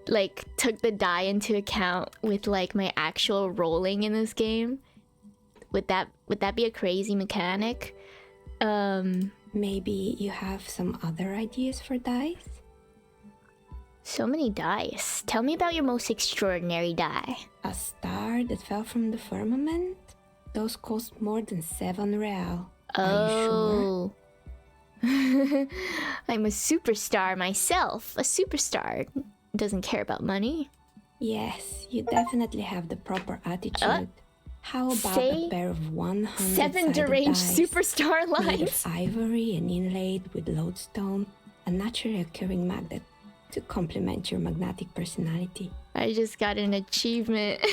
like took the die into account with like my actual rolling in this game. Would that be a crazy mechanic? Maybe you have some other ideas for dice? So many dice. Tell me about your most extraordinary die. A star that fell from the firmament? Those cost more than 7 real. Are you sure? Oh. I'm a superstar myself. A superstar doesn't care about money. Yes, you definitely have the proper attitude. How about a pair of 100 7 deranged dice superstar made lines? of ivory and inlaid with lodestone, a naturally occurring magnet to complement your magnetic personality. I just got an achievement.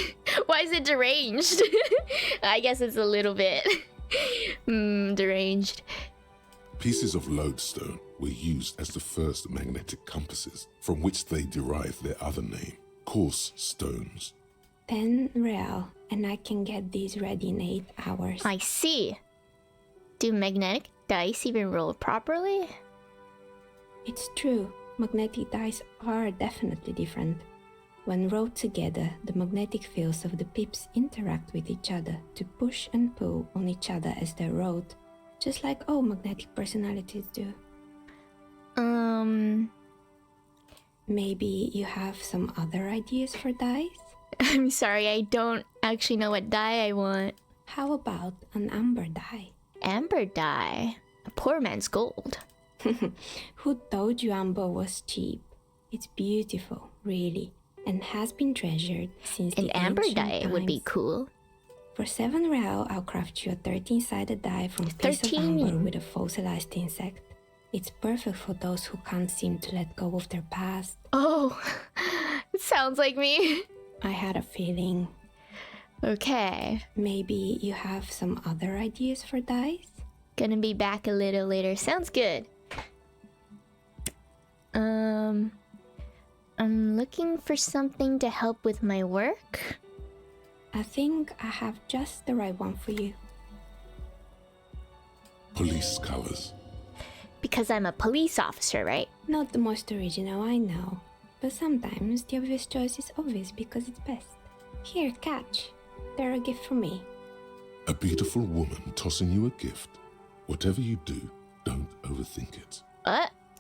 Why is it deranged? I guess it's a little bit deranged. Pieces of lodestone were used as the first magnetic compasses, from which they derived their other name, coarse stones. 10 real, and I can get these ready in 8 hours. I see. Do magnetic dice even roll properly? It's true, magnetic dice are definitely different. When rolled together, the magnetic fields of the pips interact with each other to push and pull on each other as they're rolled, just like all magnetic personalities do. Maybe you have some other ideas for dice? I'm sorry, I don't actually know what die I want. How about an amber die? Amber die? A poor man's gold. Who told you amber was cheap? It's beautiful, really, and has been treasured since An the amber ancient die would be times. cool. For 7 real, I'll craft you a 13-sided die from a piece of 13. amber with a fossilized insect. It's perfect for those who can't seem to let go of their past. Oh, it sounds like me. I had a feeling. Okay. Maybe you have some other ideas for dice? Gonna be back a little later. Sounds good. I'm looking for something to help with my work. I think I have just the right one for you. Police colors. because I'm a police officer, right? Not the most original, I know. But sometimes the obvious choice is obvious because it's best. Here, catch. They're a gift from me. A beautiful woman tossing you a gift. Whatever you do, don't overthink it.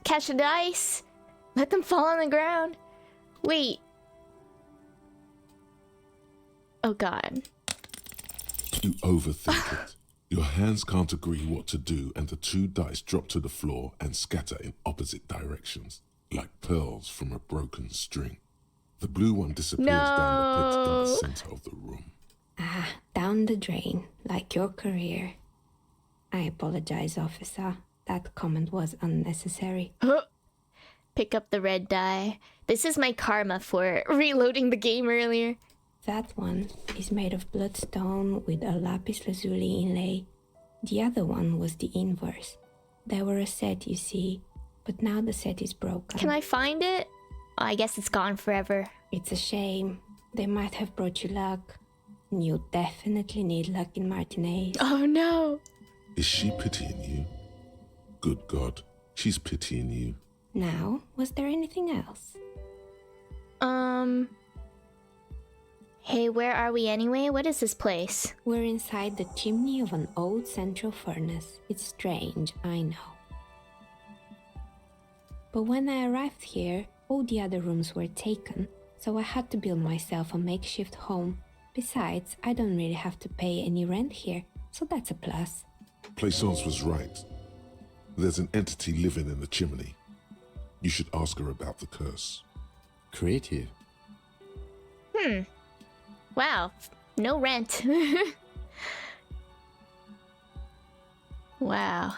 Catch the dice. Let them fall on the ground. Wait. Oh god. You overthink it. Your hands can't agree what to do, and the 2 dice drop to the floor and scatter in opposite directions, like pearls from a broken string. The blue one disappears down the pit in the center of the room. Down the drain, like your career. I apologize, officer. That comment was unnecessary. Pick up the red die. This is my karma for reloading the game earlier. That one is made of bloodstone with a lapis lazuli inlay. The other one was the inverse. They were a set, you see, but now the set is broken. Can I find it? Oh, I guess it's gone forever. It's a shame. They might have brought you luck. You definitely need luck in Martinez. Oh no! Is she pitying you? Good God, she's pitying you. Now, was there anything else? Hey, where are we anyway? What is this place? We're inside the chimney of an old central furnace. It's strange, I know. But when I arrived here, all the other rooms were taken, so I had to build myself a makeshift home. Besides, I don't really have to pay any rent here, so that's a plus. Plaisance was right. There's an entity living in the chimney. You should ask her about the curse. Creative. Wow, no rent. Wow.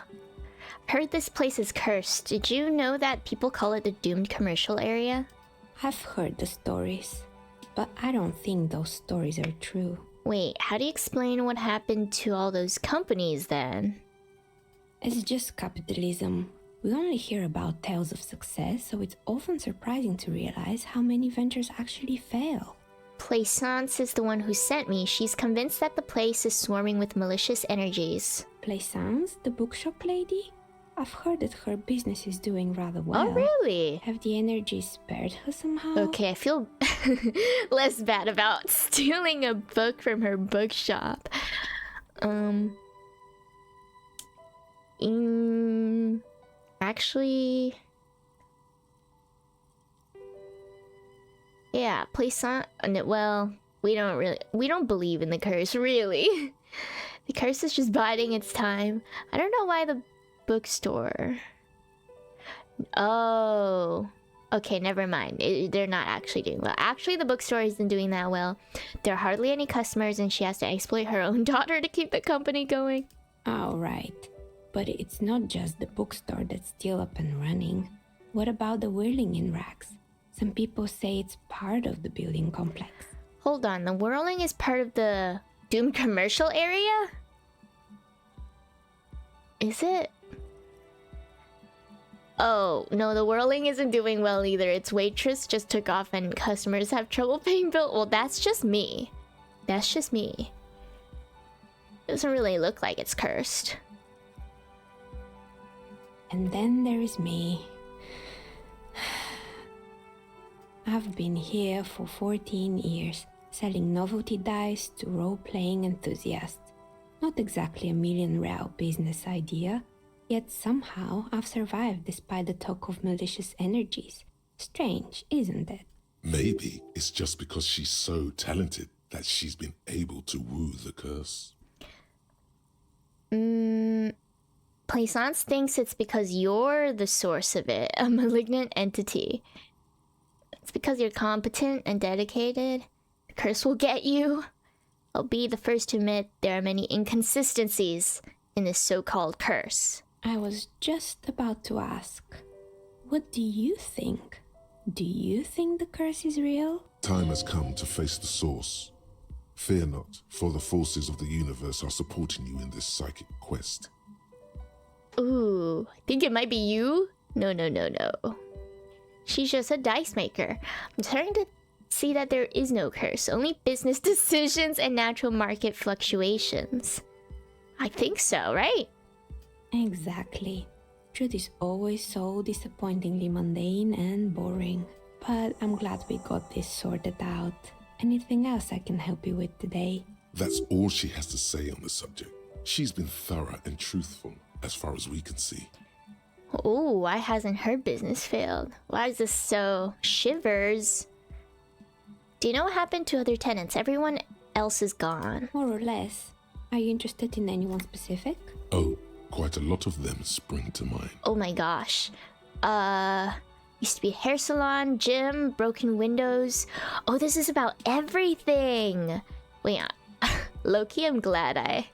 Heard this place is cursed. Did you know that people call it the doomed commercial area? I've heard the stories, but I don't think those stories are true. Wait, how do you explain what happened to all those companies then? It's just capitalism. We only hear about tales of success, so it's often surprising to realize how many ventures actually fail. Plaisance is the one who sent me. She's convinced that the place is swarming with malicious energies. Plaisance, the bookshop lady? I've heard that her business is doing rather well. Oh, really? Have the energies spared her somehow? Okay, I feel less bad about stealing a book from her bookshop. Actually... Yeah, Plaisance... Well, we don't believe in the curse, really. The curse is just biding its time. I don't know why the bookstore... Oh... Okay, never mind. They're not actually doing well. Actually, the bookstore isn't doing that well. There are hardly any customers, and she has to exploit her own daughter to keep the company going. Oh, right. But it's not just the bookstore that's still up and running. What about the whirling in rags? Some people say it's part of the building complex. Hold on, the whirling is part of the doomed commercial area? Is it? Oh, no, the whirling isn't doing well either. Its waitress just took off and customers have trouble paying bill. Well, that's just me. That's just me. Doesn't really look like it's cursed. And then there is me. I've been here for 14 years, selling novelty dice to role-playing enthusiasts. Not exactly a million-real business idea, yet somehow I've survived despite the talk of malicious energies. Strange, isn't it? Maybe it's just because she's so talented that she's been able to woo the curse. Plaisance thinks it's because you're the source of it, a malignant entity. It's because you're competent and dedicated. The curse will get you. I'll be the first to admit there are many inconsistencies in this so-called curse. I was just about to ask, what do you think? Do you think the curse is real? Time has come to face the source. Fear not, for the forces of the universe are supporting you in this psychic quest. Ooh, I think it might be you? No. She's just a dice maker. I'm starting to see that there is no curse, only business decisions and natural market fluctuations. I think so, right? Exactly. Truth is always so disappointingly mundane and boring. But I'm glad we got this sorted out. Anything else I can help you with today? That's all she has to say on the subject. She's been thorough and truthful, as far as we can see. Oh, why hasn't her business failed? Why is this so shivers? Do you know what happened to other tenants? Everyone else is gone. More or less. Are you interested in anyone specific? Oh, quite a lot of them spring to mind. Oh my gosh. Used to be a hair salon, gym, broken windows. Oh, this is about everything. Wait, low-key, I'm glad I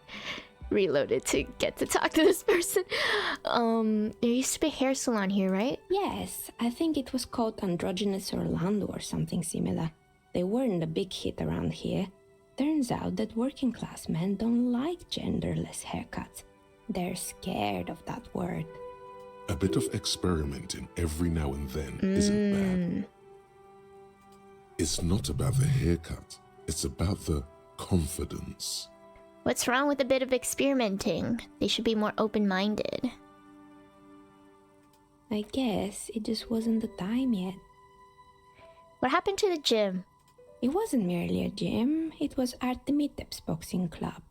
reloaded to get to talk to this person. There used to be a hair salon here, right? Yes, I think it was called Androgynous Orlando or something similar. They weren't a big hit around here. Turns out that working class men don't like genderless haircuts. They're scared of that word. A bit of experimenting every now and then isn't bad. It's not about the haircut. It's about the confidence. What's wrong with a bit of experimenting? They should be more open-minded. I guess it just wasn't the time yet. What happened to the gym? It wasn't merely a gym, it was Artemiteps Boxing Club,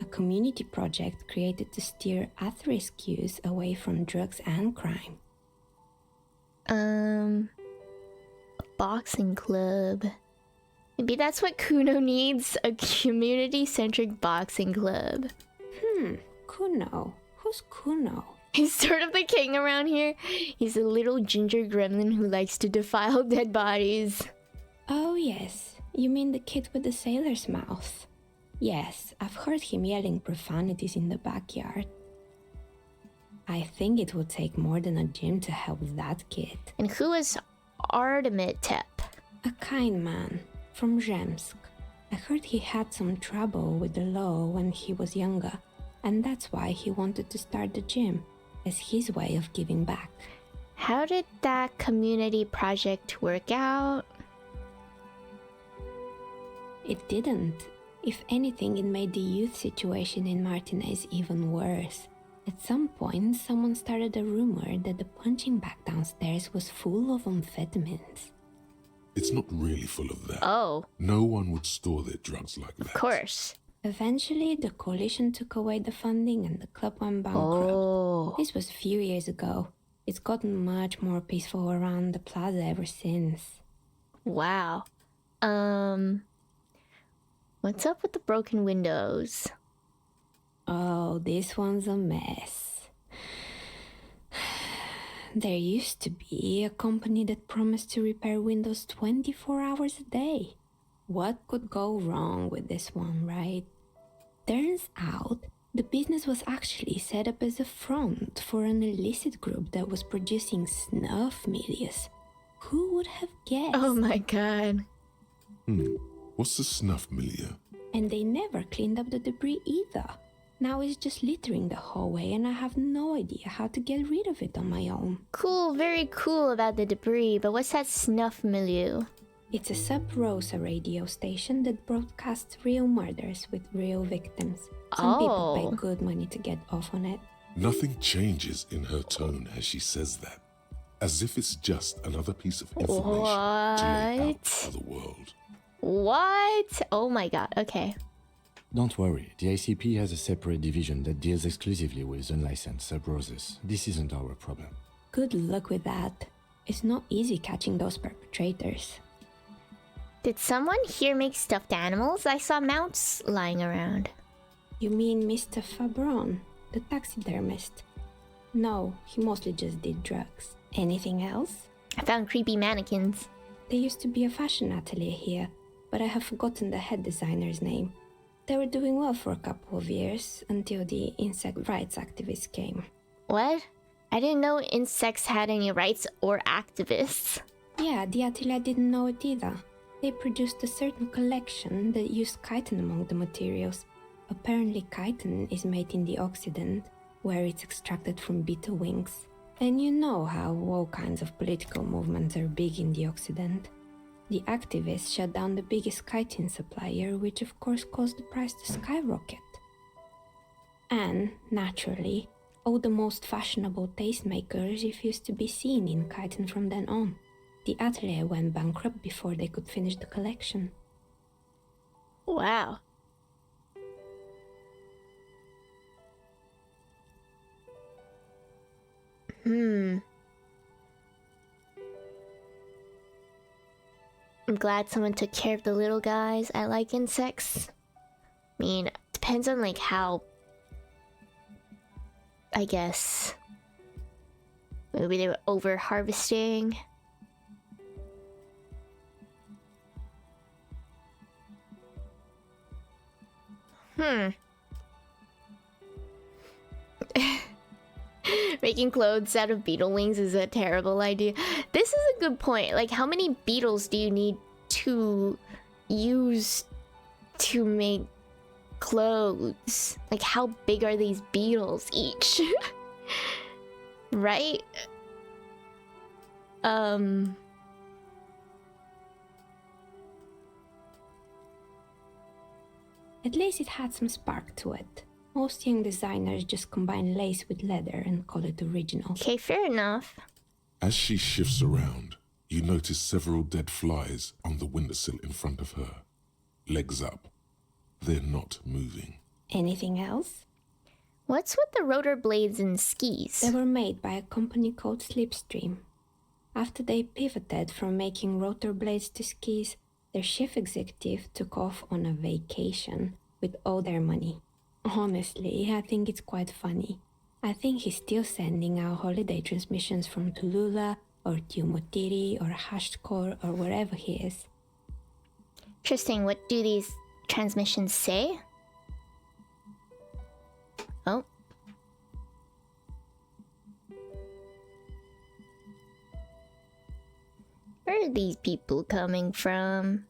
a community project created to steer at-risk youth away from drugs and crime. A boxing club. Maybe that's what Kuno needs, a community-centric boxing club. Kuno? Who's Kuno? He's sort of the king around here. He's a little ginger gremlin who likes to defile dead bodies. Oh yes, you mean the kid with the sailor's mouth. Yes, I've heard him yelling profanities in the backyard. I think it would take more than a gym to help that kid. And who is Artemitep? A kind man from Zemsk. I heard he had some trouble with the law when he was younger, and that's why he wanted to start the gym, as his way of giving back. How did that community project work out? It didn't. If anything, it made the youth situation in Martinez even worse. At some point, someone started a rumor that the punching bag downstairs was full of amphetamines. It's not really full of that. Oh. No one would store their drugs like that. Of course. Eventually, the coalition took away the funding and the club went bankrupt. Oh. This was a few years ago. It's gotten much more peaceful around the plaza ever since. Wow. What's up with the broken windows? Oh, this one's a mess. There used to be a company that promised to repair windows 24 hours a day. What could go wrong with this one, right? Turns out, the business was actually set up as a front for an illicit group that was producing snuff milius. Who would have guessed? Oh my god. What's the snuff milieu? And they never cleaned up the debris either. Now it's just littering the hallway and I have no idea how to get rid of it on my own. Cool, very cool about the debris, but what's that snuff milieu? It's a Sub Rosa radio station that broadcasts real murders with real victims. Some people pay good money to get off on it. Nothing changes in her tone as she says that. As if it's just another piece of information to lay out for the world. What? Oh my god, okay. Don't worry, the ICP has a separate division that deals exclusively with unlicensed sub-roses. This isn't our problem. Good luck with that. It's not easy catching those perpetrators. Did someone here make stuffed animals? I saw mounts lying around. You mean Mr. Fabron, the taxidermist? No, he mostly just did drugs. Anything else? I found creepy mannequins. There used to be a fashion atelier here, but I have forgotten the head designer's name. They were doing well for a couple of years, until the insect rights activists came. What? I didn't know insects had any rights or activists. Yeah, the atelier didn't know it either. They produced a certain collection that used chitin among the materials. Apparently chitin is made in the Occident, where it's extracted from beetle wings. And you know how all kinds of political movements are big in the Occident. The activists shut down the biggest chitin supplier, which of course caused the price to skyrocket. And, naturally, All the most fashionable tastemakers refused to be seen in Kyton from then on. The atelier went bankrupt before they could finish the collection. Wow. I'm glad someone took care of the little guys. I like insects. I mean, depends on like how, I guess, maybe they were over harvesting. Making clothes out of beetle wings is a terrible idea. This is a good point. Like, how many beetles do you need to use to make clothes? Like, how big are these beetles each? Right? At least it had some spark to it. Most young designers just combine lace with leather and call it original. Okay, fair enough. As she shifts around, you notice several dead flies on the windowsill in front of her. Legs up. They're not moving. Anything else? What's with the rotor blades and skis? They were made by a company called Slipstream. After they pivoted from making rotor blades to skis, their chief executive took off on a vacation with all their money. Honestly, I think it's quite funny. I think he's still sending out holiday transmissions from Tulula or Tiumotiri or Hashtkor or wherever he is. Interesting. What do these transmissions say? Oh. Where are these people coming from?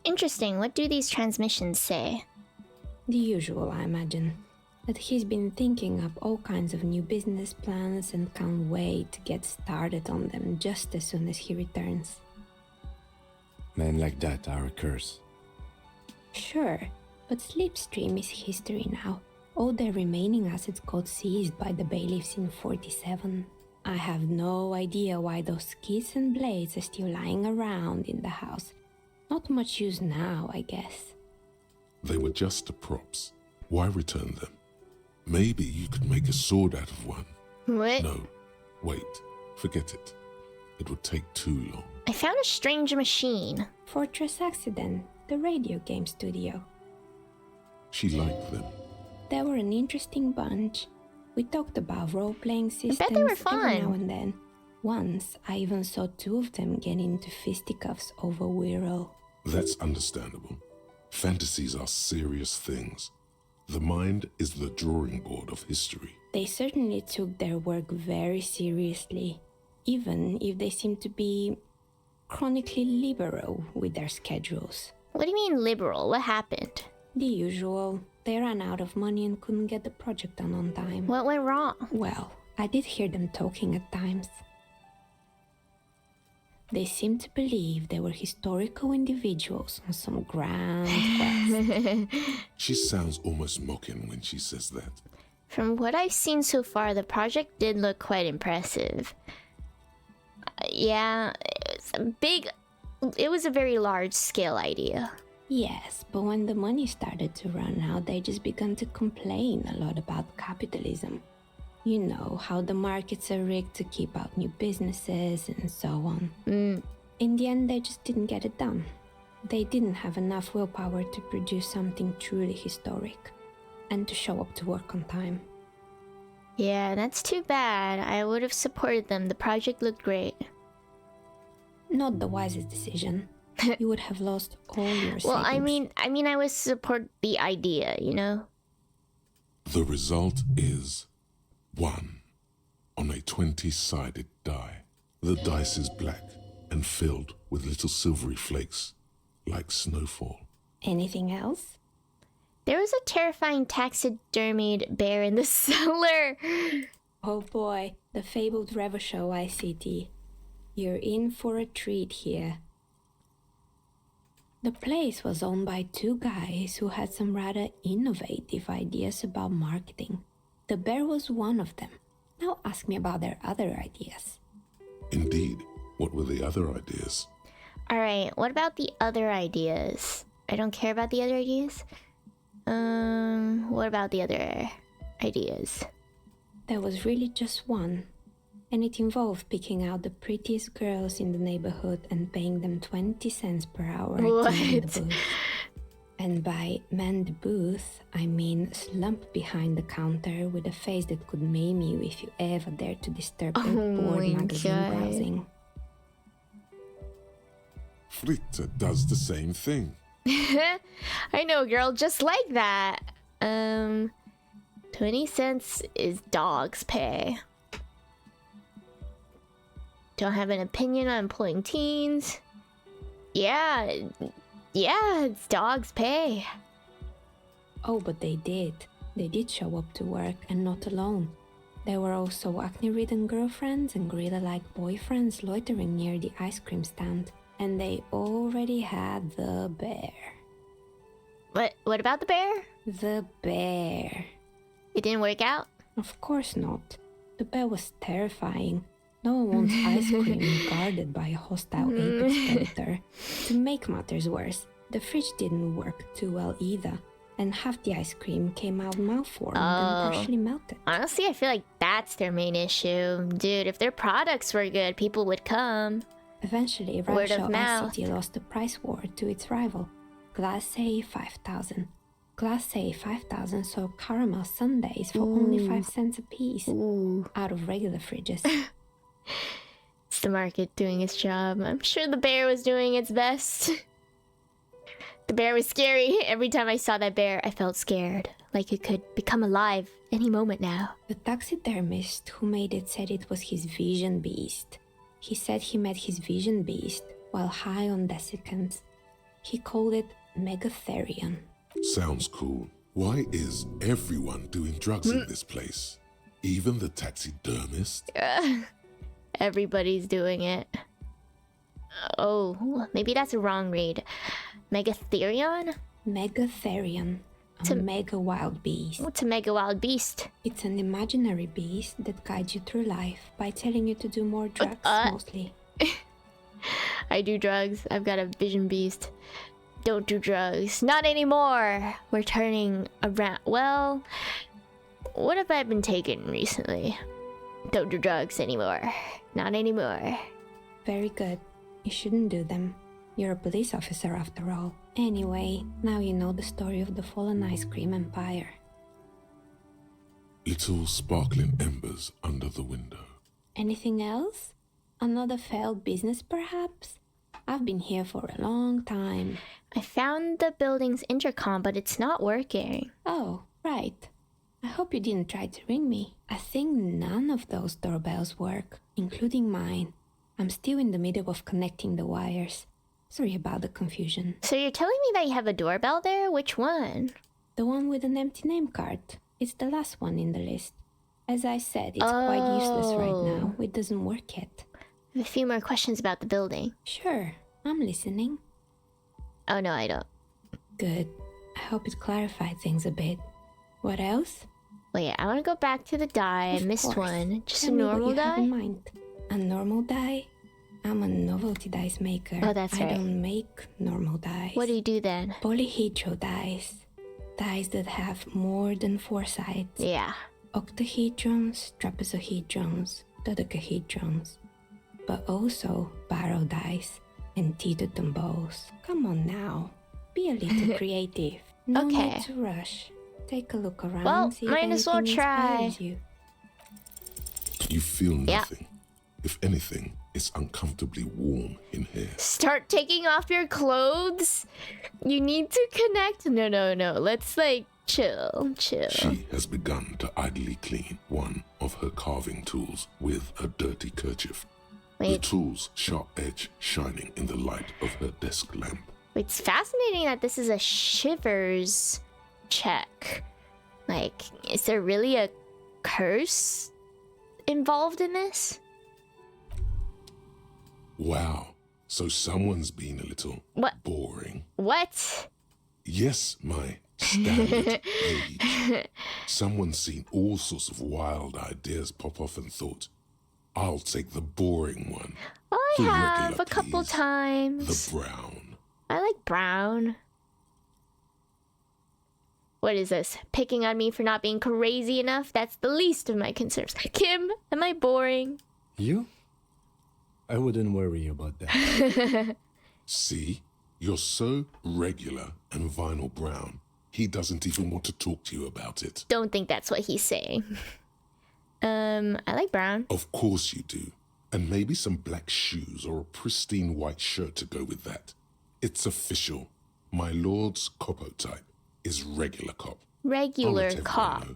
Interesting. What do these transmissions say? The usual, I imagine. That he's been thinking up all kinds of new business plans and can't wait to get started on them just as soon as he returns. Men like that are a curse. Sure, but Slipstream is history now. All their remaining assets got seized by the bailiffs in 47. I have no idea why those skis and blades are still lying around in the house. Not much use now, I guess. They were just the props. Why return them? Maybe you could make a sword out of one. What? No, wait. Forget it. It would take too long. I found a strange machine. Fortress Accident, the radio game studio. She liked them. They were an interesting bunch. We talked about role-playing systems bet they were every fun. now and then. Once, I even saw two of them get into fisticuffs over Wirral. That's understandable. Fantasies are serious things. The mind is the drawing board of history. They certainly took their work very seriously, even if they seemed to be chronically liberal with their schedules. What do you mean liberal? What happened? The usual. They ran out of money and couldn't get the project done on time. What went wrong? Well, I did hear them talking at times. They seemed to believe they were historical individuals on some grand quest. She sounds almost mocking when she says that. From what I've seen so far, the project did look quite impressive. Yeah, it was a very large-scale idea. Yes, but when the money started to run out, they just began to complain a lot about capitalism. You know, how the markets are rigged to keep out new businesses and so on. In the end, they just didn't get it done. They didn't have enough willpower to produce something truly historic and to show up to work on time. Yeah, that's too bad. I would have supported them. The project looked great. Not the wisest decision. You would have lost all your Well, savings. I mean, I would support the idea, you know? The result is 1 on a 20-sided die. The dice is black and filled with little silvery flakes, like snowfall. Anything else? There was a terrifying taxidermied bear in the cellar. Oh boy, the fabled Revachol ICT. You're in for a treat here. The place was owned by two guys who had some rather innovative ideas about marketing. The bear was one of them. Now ask me about their other ideas. Indeed. What were the other ideas? Alright, what about the other ideas? I don't care about the other ideas. What about the other ideas? There was really just one. And it involved picking out the prettiest girls in the neighborhood and paying them 20 cents per hour to man the booth. And by man the booth, I mean slump behind the counter with a face that could maim you if you ever dared to disturb their bored magazine browsing. Fritte does the same thing. I know, girl, just like that. 20 cents is dog's pay. Don't have an opinion on employing teens. Yeah, it's dog's pay. Oh, but they did. They did show up to work, and not alone. There were also acne-ridden girlfriends and gorilla-like boyfriends loitering near the ice cream stand. And they already had the bear. What about the bear? The bear. It didn't work out? Of course not. The bear was terrifying. No one wants ice cream guarded by a hostile apex predator. To make matters worse, the fridge didn't work too well either, and half the ice cream came out malformed and partially melted. Honestly, I feel like that's their main issue. Dude, if their products were good, people would come. Eventually, Revachol ICT lost the price war to its rival, Glacé 5000. Glacé 5000 sold caramel sundaes for only 5 cents a piece, out of regular fridges. It's the market doing its job. I'm sure the bear was doing its best. The bear was scary. Every time I saw that bear, I felt scared. Like it could become alive any moment now. The taxidermist who made it said it was his vision beast. He said he met his vision beast while high on desiccants. He called it Megatherion. Sounds cool. Why is everyone doing drugs in this place? Even the taxidermist? Everybody's doing it. Oh, maybe that's a wrong read. Megatherion? Megatherion. A mega wild beast. What's a mega wild beast? It's an imaginary beast that guides you through life by telling you to do more drugs, mostly. I do drugs. I've got a vision beast. Don't do drugs. Not anymore. We're turning around. Well, what have I been taking recently? Don't do drugs anymore. Not anymore. Very good. You shouldn't do them. You're a police officer after all. Anyway, now you know the story of the fallen ice cream empire. Little sparkling embers under the window. Anything else? Another failed business, perhaps? I've been here for a long time. I found the building's intercom, but it's not working. Oh, right. I hope you didn't try to ring me. I think none of those doorbells work, including mine. I'm still in the middle of connecting the wires. Sorry about the confusion. So you're telling me that you have a doorbell there? Which one? The one with an empty name card. It's the last one in the list. As I said, it's quite useless right now. It doesn't work yet. I have a few more questions about the building. Sure, I'm listening. Oh no, I don't. Good. I hope it clarified things a bit. What else? Wait, I want to go back to the die. I missed one. Just Tell a me normal what you have die? in mind. A normal die? I'm a novelty dice maker. Oh, that's right. I don't make normal dice. What do you do then? Polyhedral dice. Dice that have more than 4 sides. Yeah. Octahedrons, trapezohedrons, dodecahedrons. But also barrel dice and teetotum bowls. Come on now. Be a little creative. No need to rush. Take a look around. Well, see if might as well anything try. inspires you. You feel nothing. If anything, it's uncomfortably warm in here. Start taking off your clothes? You need to connect? No. Let's chill. She has begun to idly clean one of her carving tools with a dirty kerchief. the tool's sharp edge shining in the light of her desk lamp. It's fascinating that this is a shivers check. Like, is there really a curse involved in this? Wow, so someone's been a little boring. What? Yes, my standard age. Someone's seen all sorts of wild ideas pop off and thought, I'll take the boring one. I The have regular, a couple please. times. The brown. I like brown. What is this? Picking on me for not being crazy enough? That's the least of my concerns. Kim, am I boring? You? I wouldn't worry about that. See, you're so regular and vinyl brown, he doesn't even want to talk to you about it. Don't think that's what he's saying. I like brown. Of course you do. And maybe some black shoes or a pristine white shirt to go with that. It's official. My lord's copo type is regular cop. I'll Regular let everyone cop. know.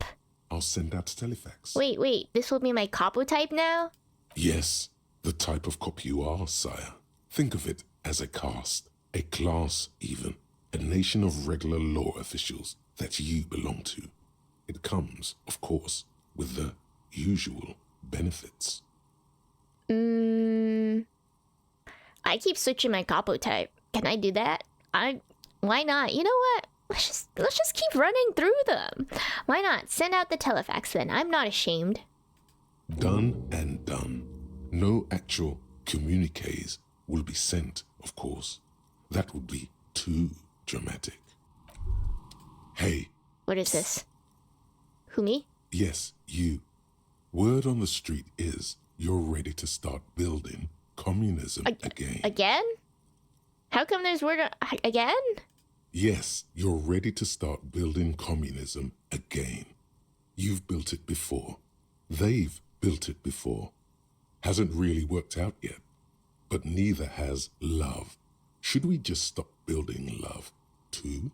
I'll send out telefax. Wait, this will be my capo type now? Yes, the type of cop you are, sire. Think of it as a caste, a class even, a nation of regular law officials that you belong to. It comes, of course, with the usual benefits. I keep switching my capo type. Can I do that? Why not? You know what? Let's just keep running through them. Why not? Send out the telefax then. I'm not ashamed. Done and done. No actual communiques will be sent, of course. That would be too dramatic. Hey. What is this? Who, me? Yes, you. Word on the street is you're ready to start building communism again. Again? How come there's word again? Yes, you're ready to start building communism again. You've built it before. They've built it before. Hasn't really worked out yet. But neither has love. Should we just stop building love, too?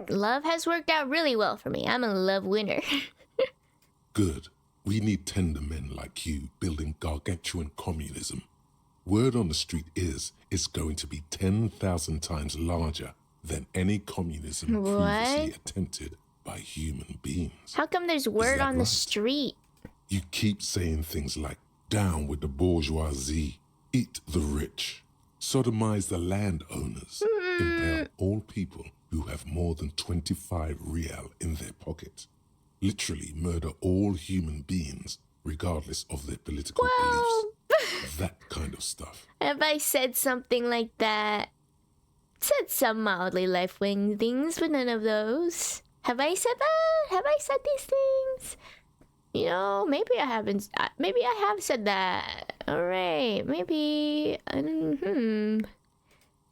Love has worked out really well for me. I'm a love winner. Good. We need tender men like you building gargantuan communism. Word on the street is it's going to be 10,000 times larger than any communism previously attempted by human beings. How come there's word on the street? You keep saying things like, down with the bourgeoisie, eat the rich, sodomize the landowners, impale all people who have more than 25 real in their pocket, literally murder all human beings regardless of their political beliefs. That kind of stuff. Have I said something like that? Said some mildly left-wing things, but none of those. Have I said that? Have I said these things? You know, maybe I haven't. Maybe I have said that. All right, maybe.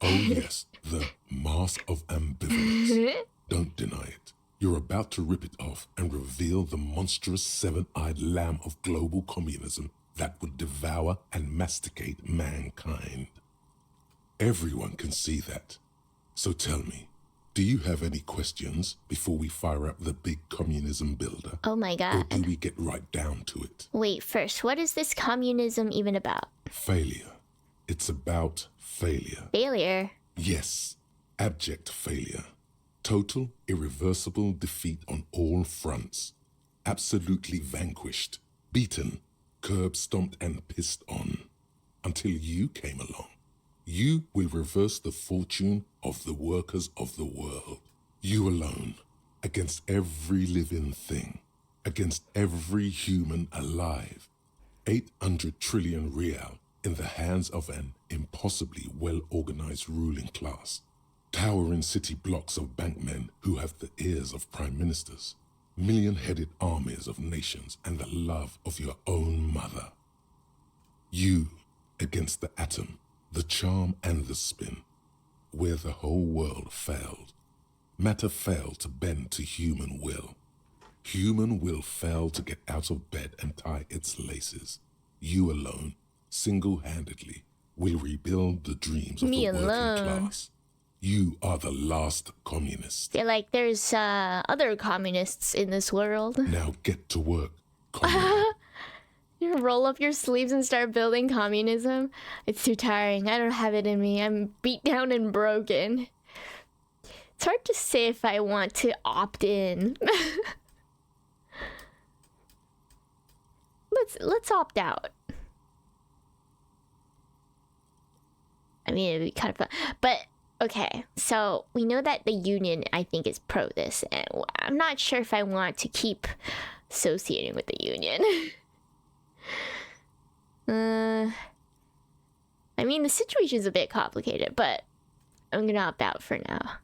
Oh yes, the mask of ambivalence. Don't deny it. You're about to rip it off and reveal the monstrous seven-eyed lamb of global communism that would devour and masticate mankind. Everyone can see that. So tell me, do you have any questions before we fire up the big communism builder? Oh my god. Or do we get right down to it? Wait, first, what is this communism even about? Failure. It's about failure. Failure? Yes, abject failure. Total, irreversible defeat on all fronts. Absolutely vanquished, beaten, curb-stomped and pissed on. Until you came along. You will reverse the fortune of the workers of the world. You alone, against every living thing, against every human alive. 800 trillion real in the hands of an impossibly well-organized ruling class. Towering city blocks of bankmen who have the ears of prime ministers. Million-headed armies of nations and the love of your own mother. You against the atom, the charm and the spin, where the whole world failed. Matter failed to bend to human will. Human will failed to get out of bed and tie its laces. You alone, single-handedly, will rebuild the dreams of the working class. You are the last communist. Feel like there's other communists in this world. Now get to work, communist. You roll up your sleeves and start building communism? It's too tiring. I don't have it in me. I'm beat down and broken. It's hard to say if I want to opt in. Let's opt out. I mean, it'd be kind of fun. But, okay. So, we know that the union, I think, is pro this. And I'm not sure if I want to keep associating with the union. I mean, the situation's a bit complicated, but I'm gonna opt out for now.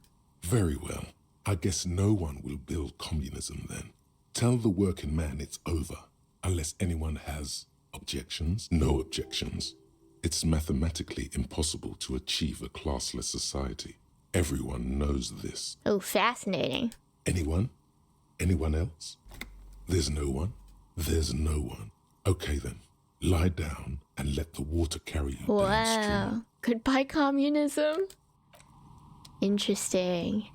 Very well. I guess no one will build communism then. Tell the working man it's over. Unless anyone has objections. No objections. It's mathematically impossible to achieve a classless society. Everyone knows this. Oh, fascinating. Anyone? Anyone else? There's no one? There's no one. Okay then. Lie down and let the water carry you downstream. Wow. Goodbye, communism. Interesting.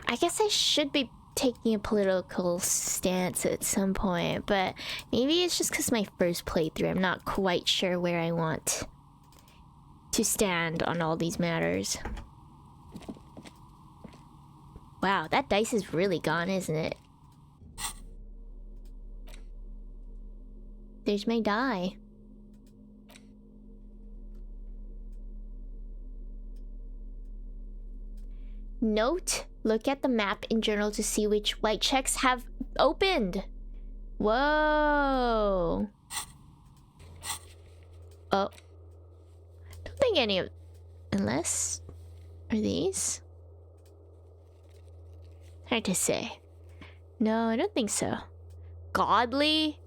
I guess I should be taking a political stance at some point, but maybe it's just because my first playthrough. I'm not quite sure where I want to stand on all these matters. Wow, that dice is really gone, isn't it? There's my die. Note, look at the map in journal to see which white checks have opened. Whoa. Oh. Don't think any of... Unless... Are these? Hard to say. No, I don't think so. Godly?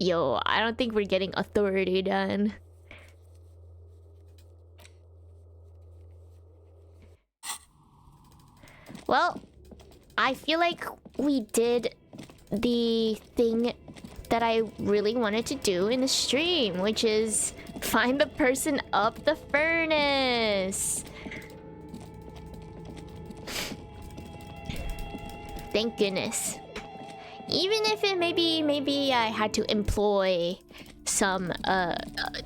Yo, I don't think we're getting authority done. Well, I feel like we did the thing that I really wanted to do in the stream, which is find the person up the furnace. Thank goodness. Even if it maybe I had to employ some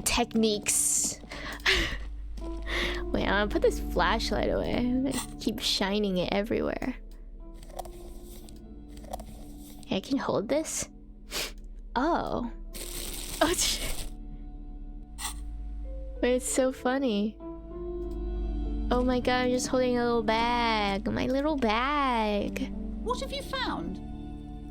techniques. Wait, I'm gonna put this flashlight away. I'm gonna keep shining it everywhere. I can hold this? Oh. Oh, but it's so funny. Oh my god, I'm just holding a little bag. My little bag. What have you found?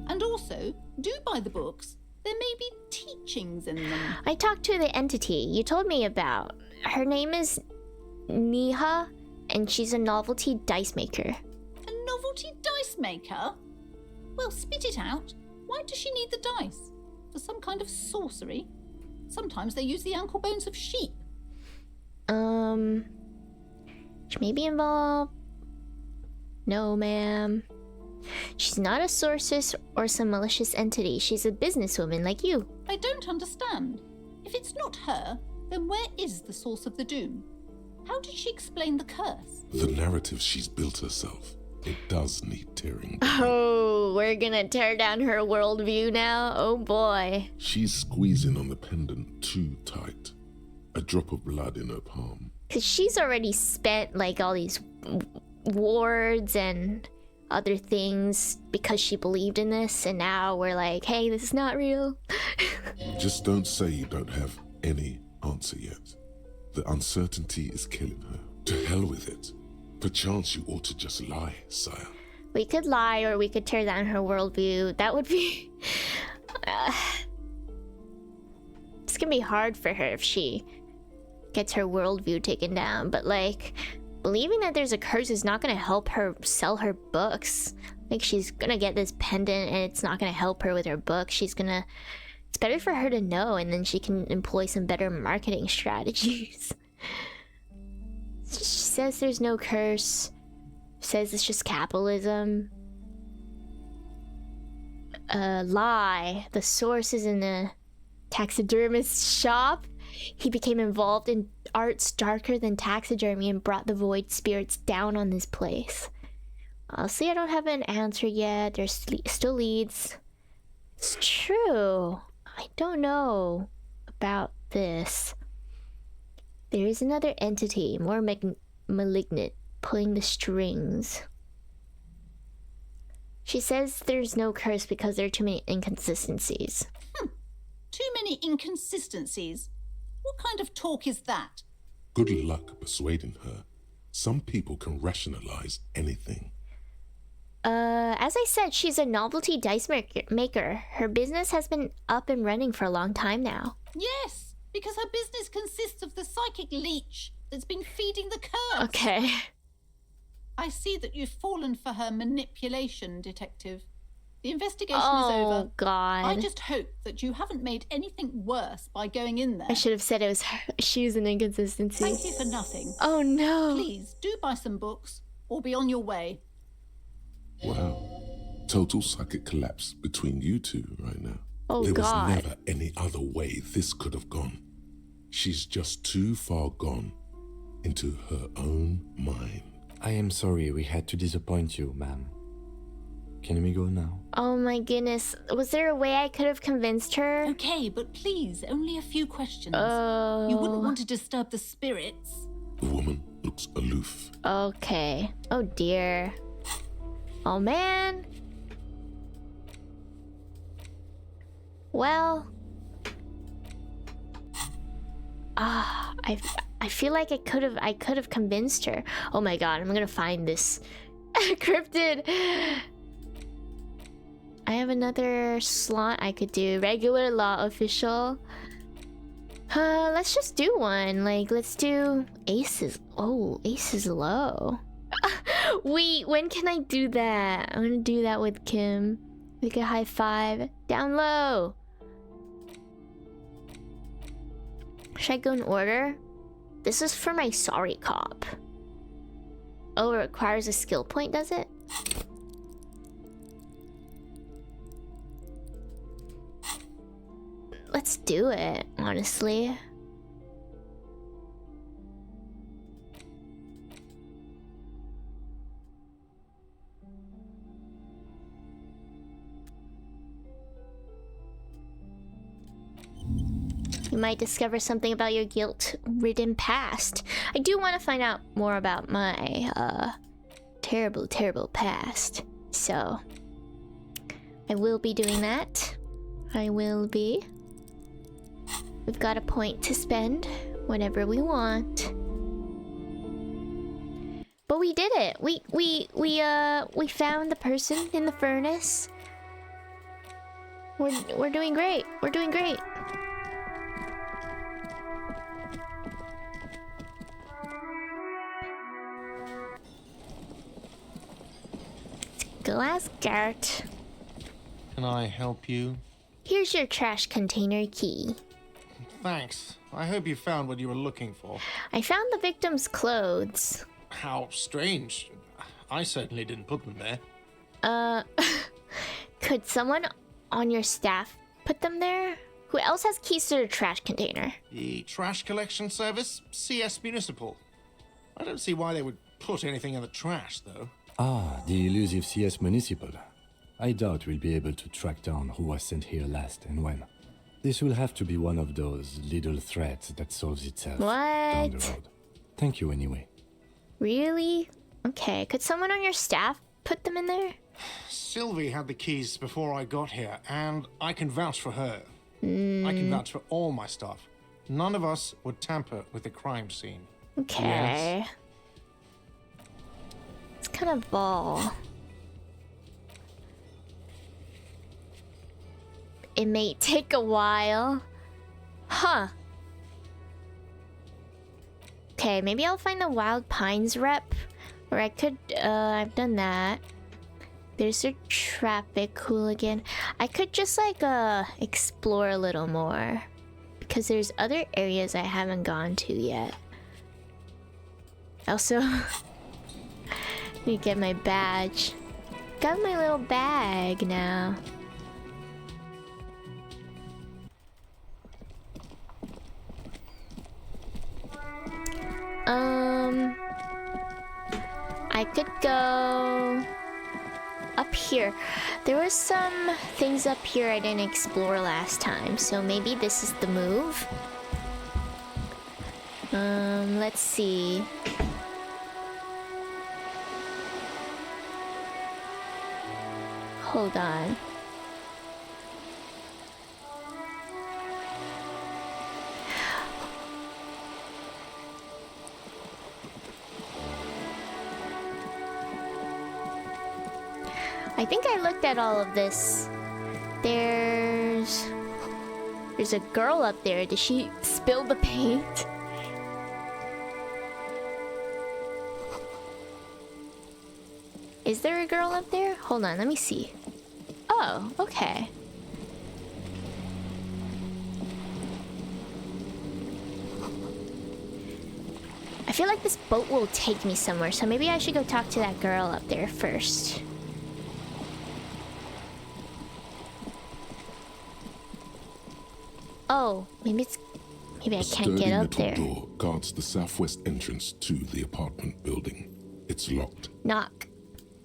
And also, do buy the books. There may be teachings in them. I talked to the entity you told me about. Her name is Niha, and she's a novelty dice maker. A novelty dice maker? Well, spit it out. Why does she need the dice? For some kind of sorcery? Sometimes they use the ankle bones of sheep. She may be involved. No, ma'am. She's not a sorceress or some malicious entity. She's a businesswoman like you. I don't understand. If it's not her, then where is the source of the doom? How did she explain the curse? The narrative she's built herself. It does need tearing down. Oh, we're gonna tear down her worldview now? Oh boy. She's squeezing on the pendant too tight. A drop of blood in her palm. Because she's already spent like all these wards and other things because she believed in this, and now we're like, hey, this is not real. Just don't say you don't have any answer yet. The uncertainty is killing her. To hell with it. Perchance you ought to just lie, sire. We could lie, or we could tear down her worldview. That would be... it's gonna be hard for her if she gets her worldview taken down, but like... believing that there's a curse is not gonna help her sell her books. Like, she's gonna get this pendant and it's not gonna help her with her book. She's gonna... It's better for her to know, and then she can employ some better marketing strategies. She says there's no curse. Says it's just capitalism. Lie. The source is in the taxidermist's shop. He became involved in arts darker than taxidermy and brought the void spirits down on this place. Honestly, I don't have an answer yet. There's still leads. It's true. I don't know about this. There is another entity, more malignant, pulling the strings. She says there's no curse because there are too many inconsistencies. Too many inconsistencies? What kind of talk is that? Good luck persuading her. Some people can rationalize anything. As I said, she's a novelty dice maker. Her business has been up and running for a long time now. Yes, because her business consists of the psychic leech that's been feeding the curse. Okay. I see that you've fallen for her manipulation, Detective. The investigation is over. Oh, God. I just hope that you haven't made anything worse by going in there. I should have said it was her. She was an inconsistency. Thank you for nothing. Oh, no. Please, do buy some books, or be on your way. Wow. Total psychic collapse between you two right now. Oh, there God. was never any other way this could have gone. She's just too far gone into her own mind. I am sorry we had to disappoint you, ma'am. Can we go now? Oh my goodness. Was there a way I could have convinced her? Okay, but please, only a few questions. Oh. You wouldn't want to disturb the spirits. The woman looks aloof. Okay. Oh dear. Oh man. Well. I feel like I could have convinced her. Oh my god, I'm gonna find this cryptid. I have another slot I could do. Regular law official. Let's just do one. Like, let's do aces. Oh, aces low. Wait, when can I do that? I'm gonna do that with Kim. We could high five. Down low. Should I go in order? This is for my sorry cop. Oh, it requires a skill point, does it? Let's do it, honestly. You might discover something about your guilt-ridden past. I do want to find out more about my, terrible, terrible past. So, I will be doing that. I will be. We've got a point to spend whenever we want. But we did it. We found the person in the furnace. We're doing great. We're doing great. Glasgart. Can I help you? Here's your trash container key. Thanks. I hope you found what you were looking for. I found the victim's clothes. How strange. I certainly didn't put them there. Could someone on your staff put them there? Who else has keys to the trash container? The trash collection service? CS Municipal. I don't see why they would put anything in the trash, though. Ah, the elusive CS Municipal. I doubt we'll be able to track down who was sent here last and when. This will have to be one of those little threats that solves itself down the road. Thank you anyway. Really? Okay, could someone on your staff put them in there? Sylvie had the keys before I got here, and I can vouch for her. I can vouch for all my staff. None of us would tamper with the crime scene. Okay. Yes. It's kind of ball. It may take a while. Huh. Okay, maybe I'll find the Wild Pines rep. Or I could, I've done that. There's a traffic hooligan. I could just like, explore a little more. Because there's other areas I haven't gone to yet. Also, need to get my badge. Got my little bag now. I could go up here. There was some things up here I didn't explore last time, so maybe this is the move. Let's see. Hold on. I think I looked at all of this. There's a girl up there. Did she spill the paint? Is there a girl up there? Hold on, let me see. Oh, okay. I feel like this boat will take me somewhere, so maybe I should go talk to that girl up there first. Oh, maybe I can't get up there. A sturdy metal door guards the southwest entrance to the apartment building. It's locked. Knock.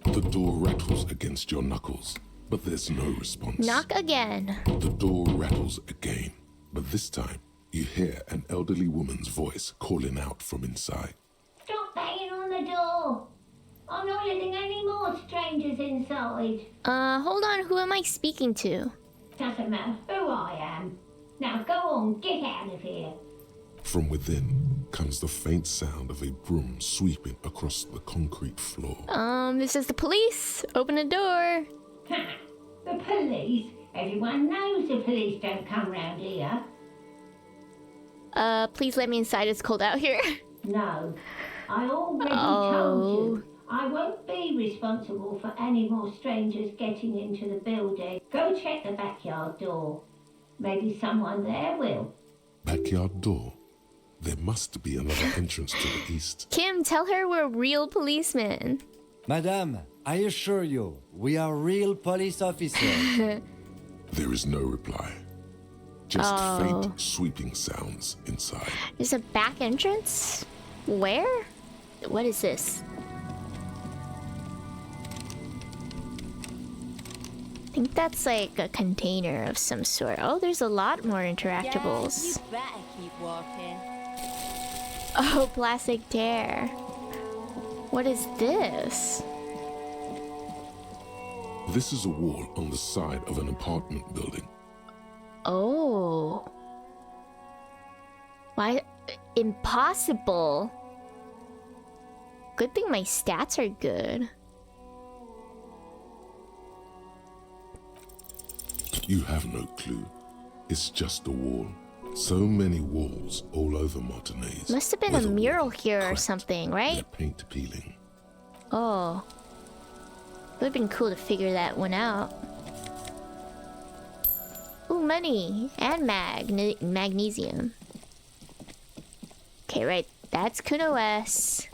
The door rattles against your knuckles, but there's no response. Knock again. The door rattles again, but this time you hear an elderly woman's voice calling out from inside. Stop banging on the door. I'm not letting any more strangers inside. Hold on. Who am I speaking to? Doesn't matter who I am. Now go on, get out of here. From within comes the faint sound of a broom sweeping across the concrete floor. This is the police. Open the door. Ha! The police? Everyone knows the police don't come round here. Please let me inside. It's cold out here. No. I already told you. I won't be responsible for any more strangers getting into the building. Go check the backyard door. Maybe someone there will. Backyard door? There must be another entrance to the east. Kim, tell her we're real policemen. Madame, I assure you, we are real police officers. There is no reply. Just faint sweeping sounds inside. There's a back entrance? Where? What is this? I think that's like a container of some sort. Oh, there's a lot more interactables. Yeah, you better keep walking. Oh, plastic tear. What is this? This is a wall on the side of an apartment building. Oh. Why? Impossible. Good thing my stats are good. You have no clue. It's just a wall. So many walls all over Martinez. Must have been a mural here or something, right? Their paint peeling. Oh. It would have been cool to figure that one out. Ooh, money. And magnesium. Okay, right. That's Kuno S.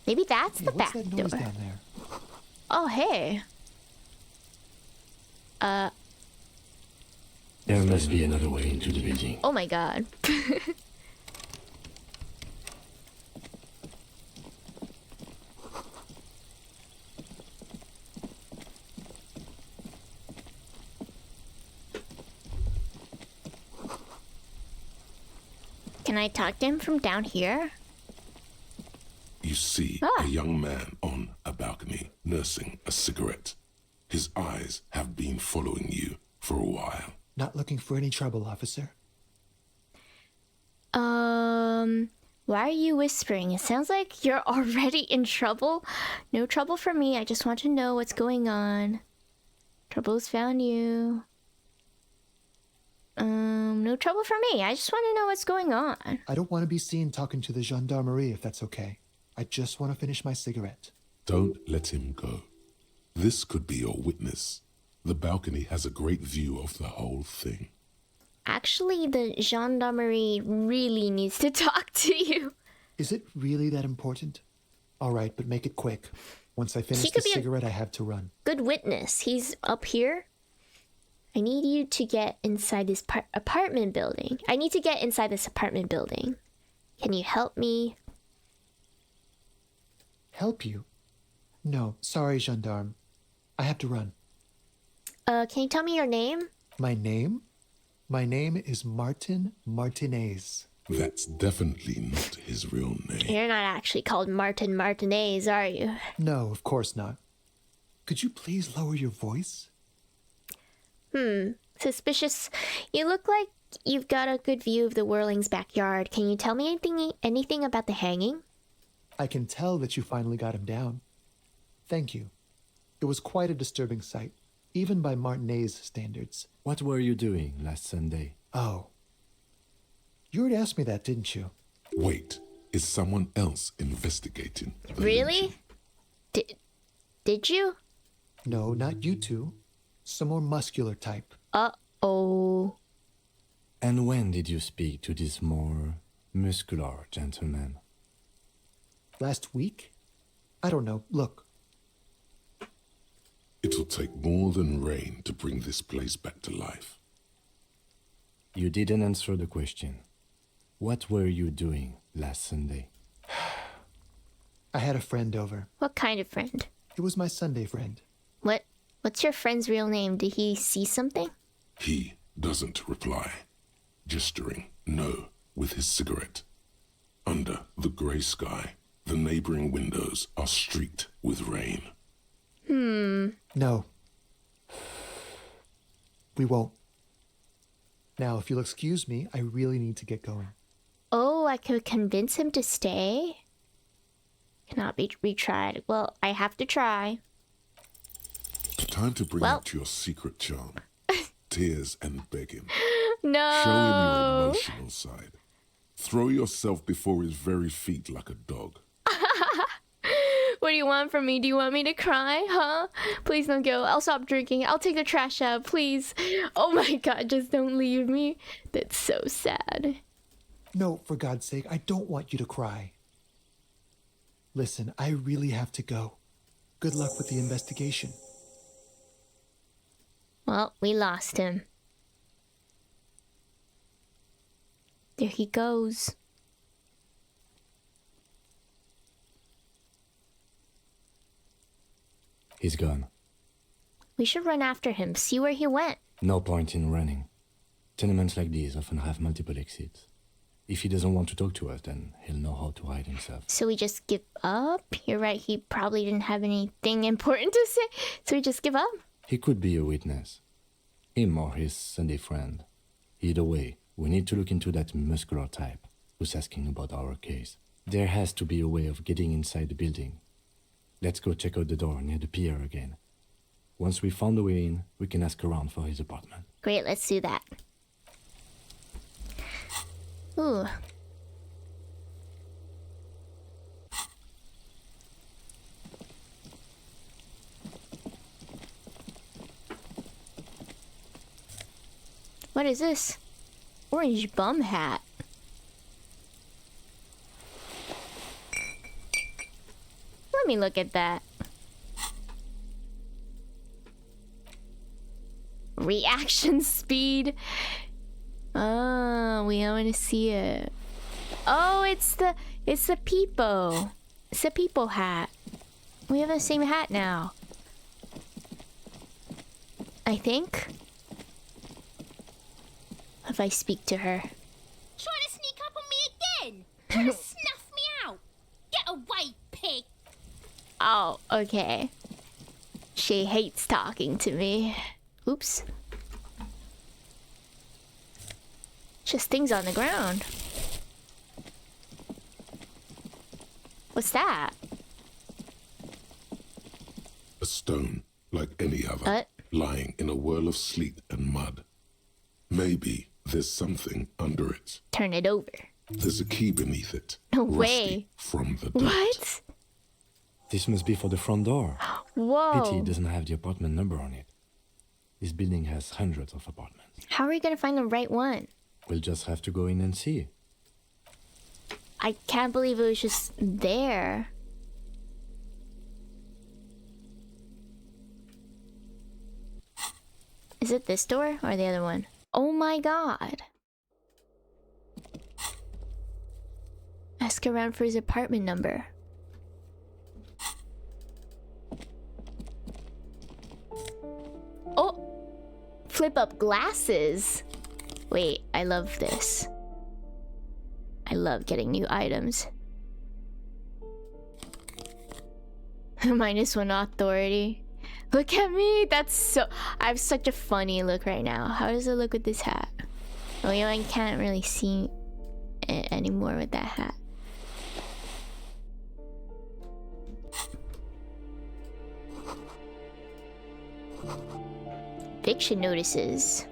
Maybe that's the back door. Down there? Oh, hey. There must be another way into the building. Oh my god. Can I talk to him from down here? You see a young man on a balcony nursing a cigarette. His eyes have been following you for a while. Not looking for any trouble, officer. Why are you whispering? It sounds like you're already in trouble. No trouble for me. I just want to know what's going on. Trouble's found you. No trouble for me. I just want to know what's going on. I don't want to be seen talking to the gendarmerie if that's okay. I just want to finish my cigarette. Don't let him go. This could be your witness. The balcony has a great view of the whole thing. Actually, the gendarmerie really needs to talk to you. Is it really that important? All right, but make it quick. Once I finish the cigarette, I have to run. Good witness. He's up here. I need you to get inside this apartment building. I need to get inside this apartment building. Can you help me? Help you? No, sorry, gendarme. I have to run. Can you tell me your name? My name? My name is Martin Martinez. That's definitely not his real name. You're not actually called Martin Martinez, are you? No, of course not. Could you please lower your voice? Suspicious. You look like you've got a good view of the Whirling's backyard. Can you tell me anything about the hanging? I can tell that you finally got him down. Thank you. It was quite a disturbing sight, even by Martinez standards. What were you doing last Sunday? Oh. You already asked me that, didn't you? Wait, is someone else investigating? Really? Did you? No, not you two. Some more muscular type. Uh-oh. And when did you speak to this more muscular gentleman? Last week? I don't know. Look. It'll take more than rain to bring this place back to life. You didn't answer the question. What were you doing last Sunday? I had a friend over. What kind of friend? It was my Sunday friend. What's your friend's real name? Did he see something? He doesn't reply, gesturing no with his cigarette. Under the grey sky, the neighboring windows are streaked with rain. No. We won't. Now, if you'll excuse me, I really need to get going. Oh, I could convince him to stay? Cannot be retried. Well, I have to try. Time to bring out your secret charm. Tears and begging. No. Show him your emotional side. Throw yourself before his very feet like a dog. What do you want from me? Do you want me to cry, huh? Please don't go. I'll stop drinking. I'll take the trash out, please. Oh my god, just don't leave me. That's so sad. No, for God's sake, I don't want you to cry. Listen, I really have to go. Good luck with the investigation. Well, we lost him. There he goes. He's gone. We should run after him, see where he went. No point in running. Tenements like these often have multiple exits. If he doesn't want to talk to us, then he'll know how to hide himself. So we just give up? You're right, he probably didn't have anything important to say. So we just give up? He could be a witness. Him or his Sunday friend. Either way, we need to look into that muscular type who's asking about our case. There has to be a way of getting inside the building. Let's go check out the door near the pier again. Once we found a way in, we can ask around for his apartment. Great, let's do that. Ooh. What is this? Orange bum hat. Let me look at that. Reaction speed. Oh, we want to see it. Oh, it's the Peepo. It's the Peepo hat. We have the same hat now. I think. If I speak to her. Trying to sneak up on me again? Trying to snuff me out? Get away, pig! Oh, okay. She hates talking to me. Oops. Just things on the ground. What's that? A stone, like any other, lying in a whirl of sleet and mud. Maybe there's something under it. Turn it over. There's a key beneath it. No rusty way. From the dirt. What? This must be for the front door. Whoa. Pity it doesn't have the apartment number on it. This building has hundreds of apartments. How are we gonna find the right one? We'll just have to go in and see. I can't believe it was just there. Is it this door or the other one? Oh my god. Ask around for his apartment number. Oh! Flip up glasses. Wait, I love this. I love getting new items. -1 authority. Look at me. That's so... I have such a funny look right now. How does it look with this hat? Oh, yeah, I can't really see it anymore with that hat. Fiction notices.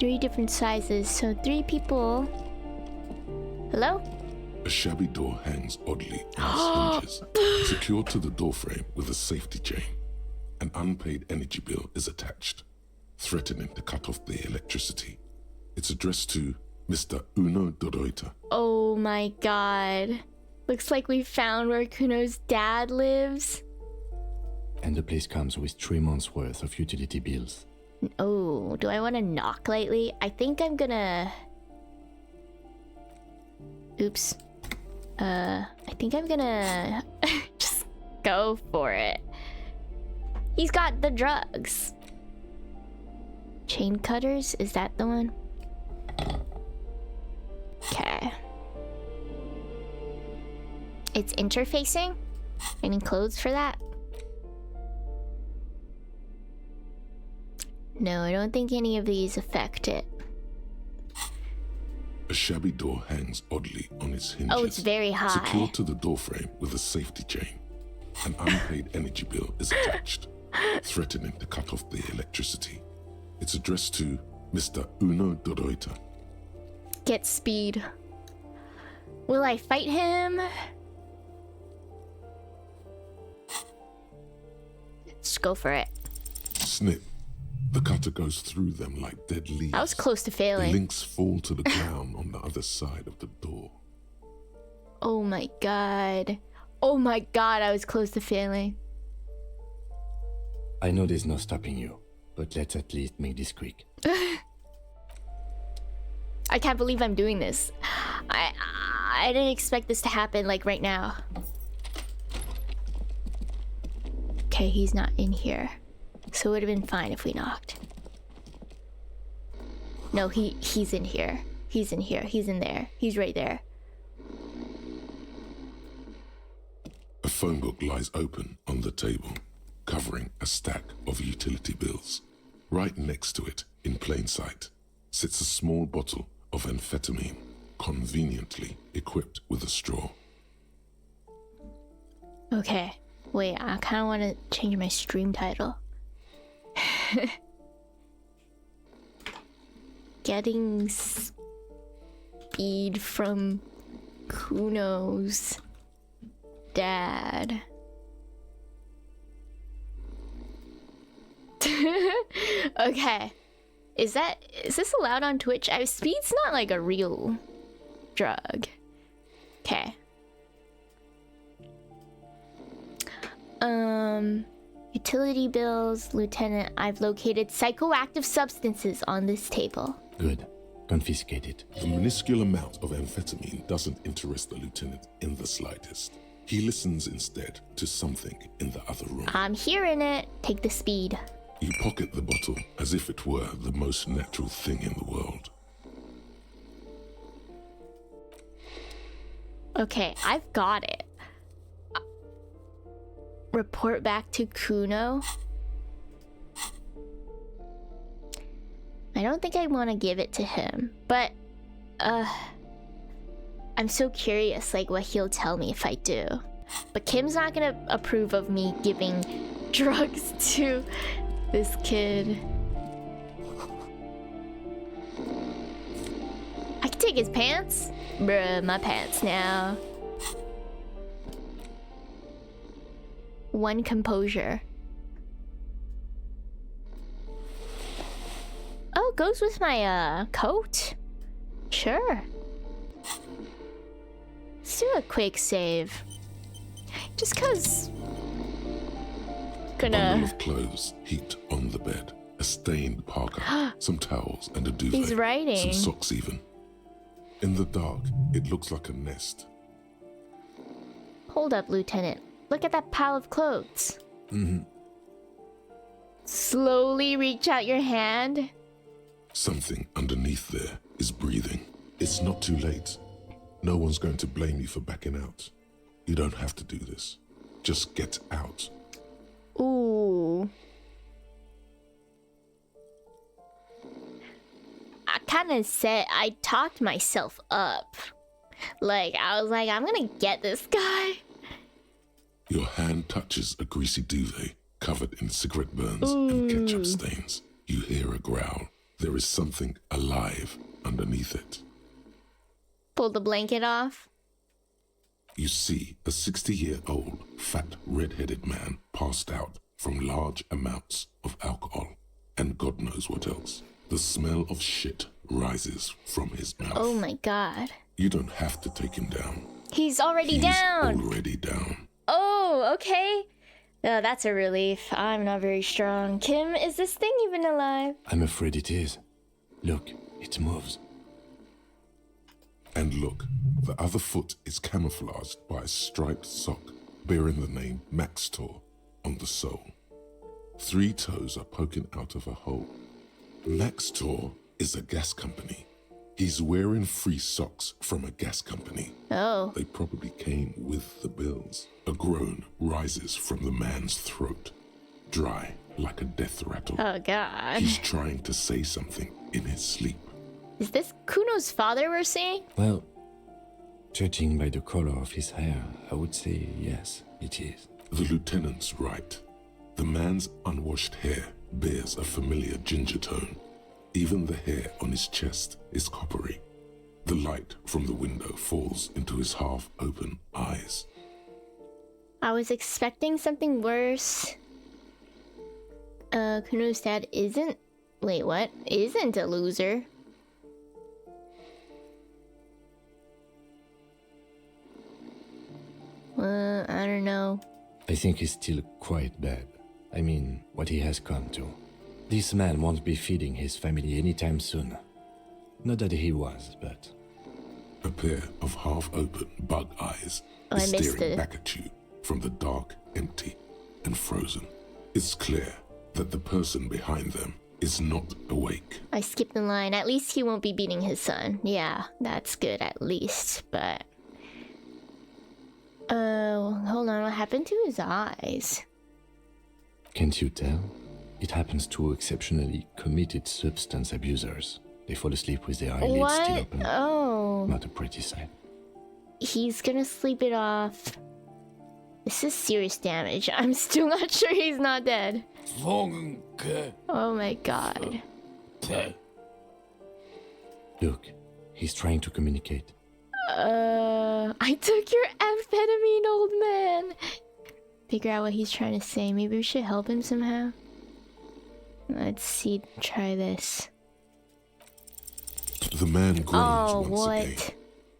Three different sizes, so 3 people. Hello? A shabby door hangs oddly on its hinges, secured to the doorframe with a safety chain. An unpaid energy bill is attached, threatening to cut off the electricity. It's addressed to Mr. Uno Doroita. Oh my god. Looks like we found where Kuno's dad lives. And the place comes with 3 months' worth of utility bills. Oh, do I want to knock lightly? I think I'm gonna... Oops. I think I'm gonna just go for it. He's got the drugs. Chain cutters? Is that the one? Okay. It's interfacing? Any clothes for that? No, I don't think any of these affect it. A shabby door hangs oddly on its hinges. Oh, it's very high. Secured to the doorframe with a safety chain. An unpaid energy bill is attached, threatening to cut off the electricity. It's addressed to Mr. Uno Doroita. Get speed. Will I fight him? Let's go for it. Snip. The cutter goes through them like dead leaves. I was close to failing. The links fall to the ground on the other side of the door. Oh my god. Oh my god, I was close to failing. I know there's no stopping you, but let's at least make this quick. I can't believe I'm doing this. I didn't expect this to happen like right now. Okay, he's not in here. So it would have been fine if we knocked. No, he's in here. He's in here. He's in there. He's right there. A phone book lies open on the table, covering a stack of utility bills. Right next to it, in plain sight, sits a small bottle of amphetamine, conveniently equipped with a straw. Okay. Wait, I kind of want to change my stream title. Getting speed from Kuno's dad. Okay. Is this allowed on Twitch? Speed's not like a real drug. Okay. Utility bills, Lieutenant. I've located psychoactive substances on this table. Good. Confiscate it. The minuscule amount of amphetamine doesn't interest the lieutenant in the slightest. He listens instead to something in the other room. I'm hearing it. Take the speed. You pocket the bottle as if it were the most natural thing in the world. Okay, I've got it. Report back to Kuno. I don't think I want to give it to him, but I'm so curious like what he'll tell me if I do. But Kim's not gonna approve of me giving drugs to this kid. I can take his pants. Bruh, my pants now. One composure. Oh, goes with my coat. Sure. Let's do a quick save. Just cause. Bundle of clothes heaped on the bed. A stained parka, some towels and a duvet. He's writing. Some socks even. In the dark, it looks like a nest. Hold up, Lieutenant. Look at that pile of clothes. Mm-hmm. Slowly reach out your hand. Something underneath there is breathing. It's not too late. No one's going to blame you for backing out. You don't have to do this. Just get out. Ooh. I talked myself up. Like, I was like, I'm gonna get this guy. Your hand touches a greasy duvet covered in cigarette burns and ketchup stains. You hear a growl. There is something alive underneath it. Pull the blanket off. You see a 60-year-old, fat, red-headed man passed out from large amounts of alcohol and God knows what else. The smell of shit rises from his mouth. Oh my god. You don't have to take him down. He's already down. Already down. Oh, okay. Oh, that's a relief. I'm not very strong. Kim, is this thing even alive? I'm afraid it is. Look, it moves. And look, the other foot is camouflaged by a striped sock bearing the name Maxtor on the sole. 3 toes are poking out of a hole. Maxtor is a gas company. He's wearing free socks from a gas company. Oh. They probably came with the bills. A groan rises from the man's throat, dry like a death rattle. Oh god. He's trying to say something in his sleep. Is this Kuno's father we're seeing? Well, judging by the color of his hair, I would say yes, it is. The lieutenant's right. The man's unwashed hair bears a familiar ginger tone. Even the hair on his chest is coppery. The light from the window falls into his half-open eyes. I was expecting something worse. Kuno's dad isn't... Wait, what? Isn't a loser. I don't know. I think he's still quite bad. I mean, what he has come to. This man won't be feeding his family anytime soon. Not that he was, but... A pair of half-open bug eyes is staring back at you from the dark, empty, and frozen. It's clear that the person behind them is not awake. I skipped the line. At least he won't be beating his son. Yeah, that's good at least, but... hold on, what happened to his eyes? Can't you tell? It happens to exceptionally committed substance abusers. They fall asleep with their eyelids still open. Oh. Not a pretty sight. He's gonna sleep it off. This is serious damage. I'm still not sure he's not dead. Oh my god. Look, he's trying to communicate. I took your amphetamine, old man. Figure out what he's trying to say. Maybe we should help him somehow. Let's see, try this. The man groans once what? again,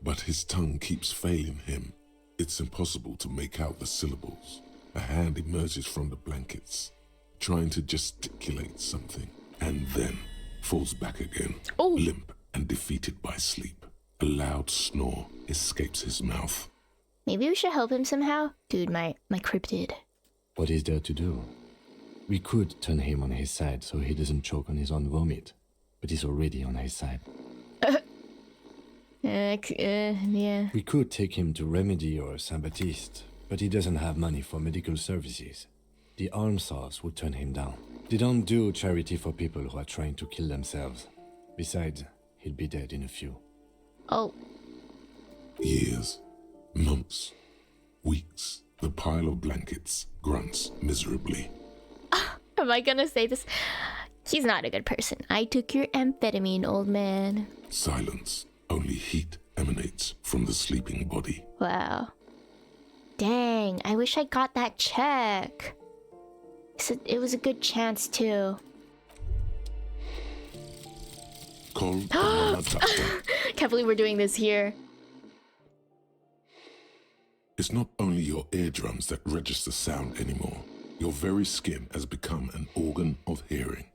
but his tongue keeps failing him. It's impossible to make out the syllables. A hand emerges from the blankets, trying to gesticulate something, and then falls back again, limp and defeated by sleep. A loud snore escapes his mouth. Maybe we should help him somehow? Dude, my cryptid. What is there to do? We could turn him on his side so he doesn't choke on his own vomit, but he's already on his side. Yeah. We could take him to Remedy or Saint-Baptiste, but he doesn't have money for medical services. The almshouse would turn him down. They don't do charity for people who are trying to kill themselves. Besides, he'll be dead in a few. Oh. Years, months, weeks, the pile of blankets grunts miserably. Am I gonna say this? He's not a good person. I took your amphetamine, old man. Silence. Only heat emanates from the sleeping body. Wow. Dang, I wish I got that check. It was a good chance, too. Call Commander Tuxton. Can't believe we're doing this here. It's not only your eardrums that register sound anymore. Your very skin has become an organ of hearing.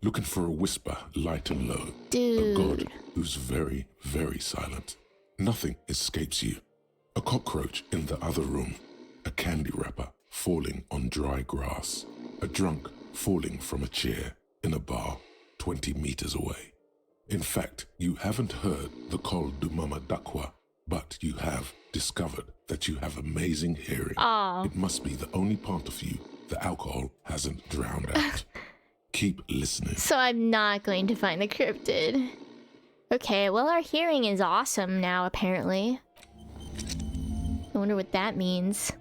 Looking for a whisper, light and low. Dude. A god who's very, very silent. Nothing escapes you. A cockroach in the other room. A candy wrapper falling on dry grass. A drunk falling from a chair in a bar 20 meters away. In fact, you haven't heard the Col du Mama Dakwa, but you have discovered that you have amazing hearing. Aww. It must be the only part of you the alcohol hasn't drowned out. Keep listening. So I'm not going to find the cryptid. Okay, well our hearing is awesome now, apparently. I wonder what that means.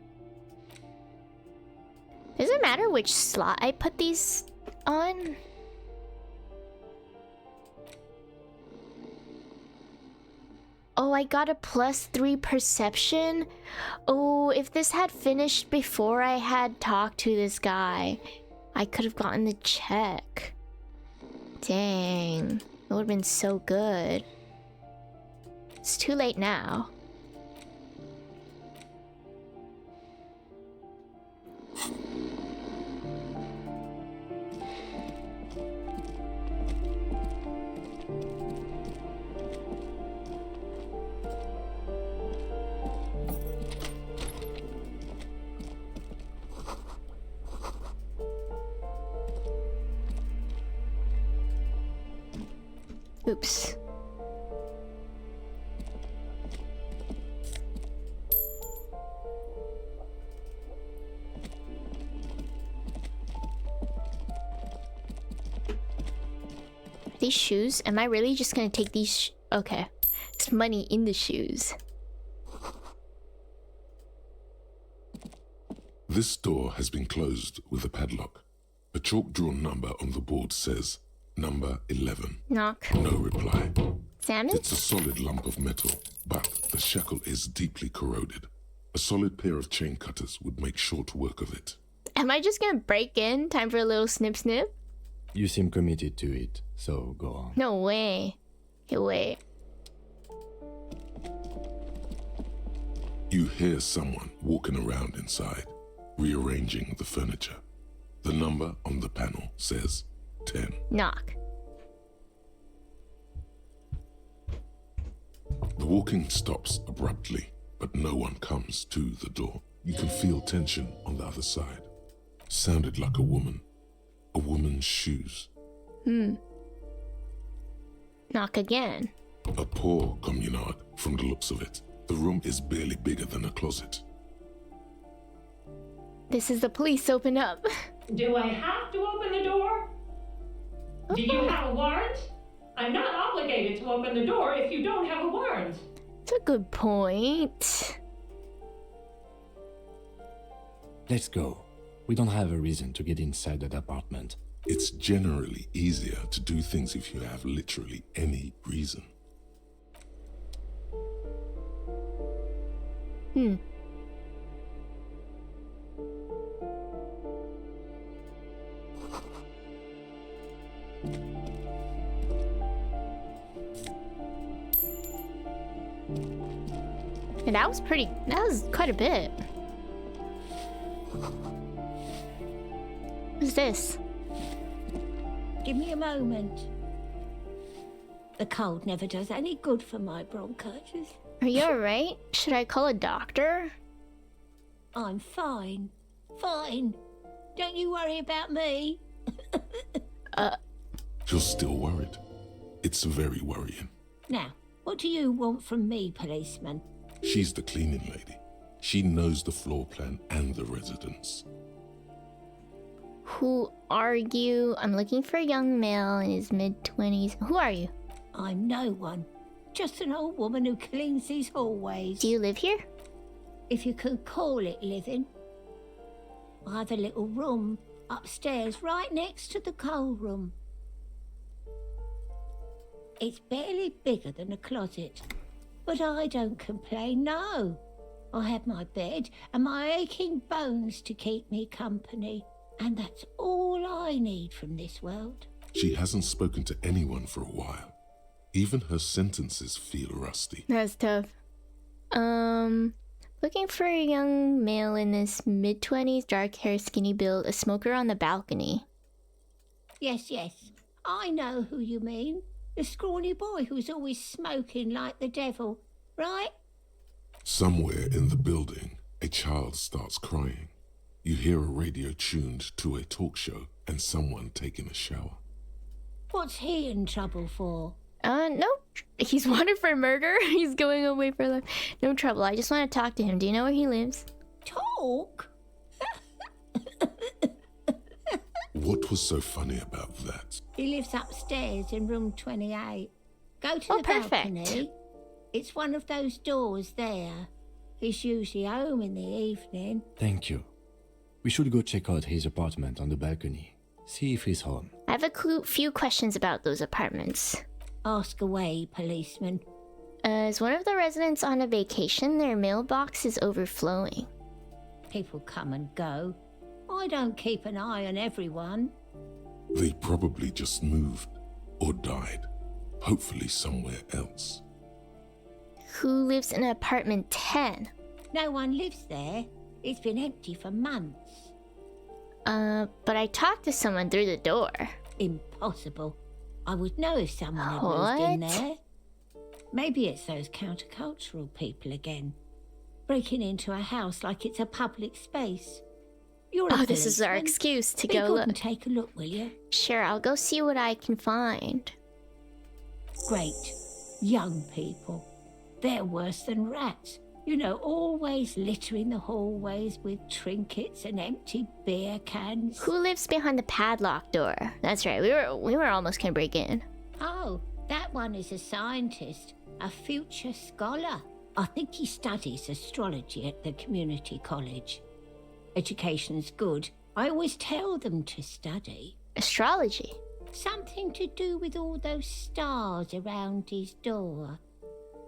Does it matter which slot I put these on? Oh, I got a +3 perception? Oh, if this had finished before I had talked to this guy, I could have gotten the check. Dang, that would have been so good. It's too late now. Oops. These shoes? Am I really just gonna take these? Okay. It's money in the shoes. This door has been closed with a padlock. A chalk-drawn number on the board says number 11. Knock. No reply. Salmon? It's a solid lump of metal, but the shackle is deeply corroded. A solid pair of chain cutters would make short work of it. Am I just gonna break in? Time for a little snip snip? You seem committed to it, so go on. No way. Okay, wait. You hear someone walking around inside, rearranging the furniture. The number on the panel says 10. Knock. The walking stops abruptly, but no one comes to the door. You can feel tension on the other side. Sounded like a woman. A woman's shoes. Knock again. A poor communard from the looks of it. The room is barely bigger than a closet. This is the police. Open up. Do I have to open the door? Do you have a warrant? I'm not obligated to open the door if you don't have a warrant. That's a good point. Let's go. We don't have a reason to get inside that apartment. It's generally easier to do things if you have literally any reason. And that was quite a bit. What's this? Give me a moment. The cold never does any good for my bronchitis. Are you alright? Should I call a doctor? I'm fine. Fine. Don't you worry about me. You're still worried. It's very worrying. Now, what do you want from me, policeman? She's the cleaning lady. She knows the floor plan and the residence. Who are you? I'm looking for a young male in his mid-20s. Who are you? I'm no one. Just an old woman who cleans these hallways. Do you live here? If you could call it living. I have a little room upstairs right next to the coal room. It's barely bigger than a closet, but I don't complain, no. I have my bed and my aching bones to keep me company, and that's all I need from this world. She hasn't spoken to anyone for a while. Even her sentences feel rusty. That's tough. Looking for a young male in his mid-20s, dark hair, skinny build, a smoker on the balcony. Yes. I know who you mean. The scrawny boy who's always smoking like the devil, right? Somewhere in the building, a child starts crying. You hear a radio tuned to a talk show and someone taking a shower. What's he in trouble for? No. He's wanted for murder. He's going away for life. No trouble. I just want to talk to him. Do you know where he lives? Talk? What was so funny about that? He lives upstairs in room 28. Go to the perfect. balcony. It's one of those doors there. He's usually home in the evening. Thank you. We should go check out his apartment on the balcony. See if he's home. I have a few questions about those apartments. Ask away, policeman. Is one of the residents on a vacation? Their mailbox is overflowing. People come and go. I don't keep an eye on everyone. They probably just moved or died. Hopefully somewhere else. Who lives in apartment 10? No one lives there. It's been empty for months. But I talked to someone through the door. Impossible. I would know if someone had moved in there. Maybe it's those countercultural people again. Breaking into a house like it's a public space. You're a this is our policeman. excuse to Be go good look. and take a look, will you? Sure, I'll go see what I can find. Great. Young people. They're worse than rats. You know, always littering the hallways with trinkets and empty beer cans. Who lives behind the padlock door? That's right, we were almost gonna break in. Oh, that one is a scientist, a future scholar. I think he studies astrology at the community college. Education's good. I always tell them to study. Astrology? Something to do with all those stars around his door.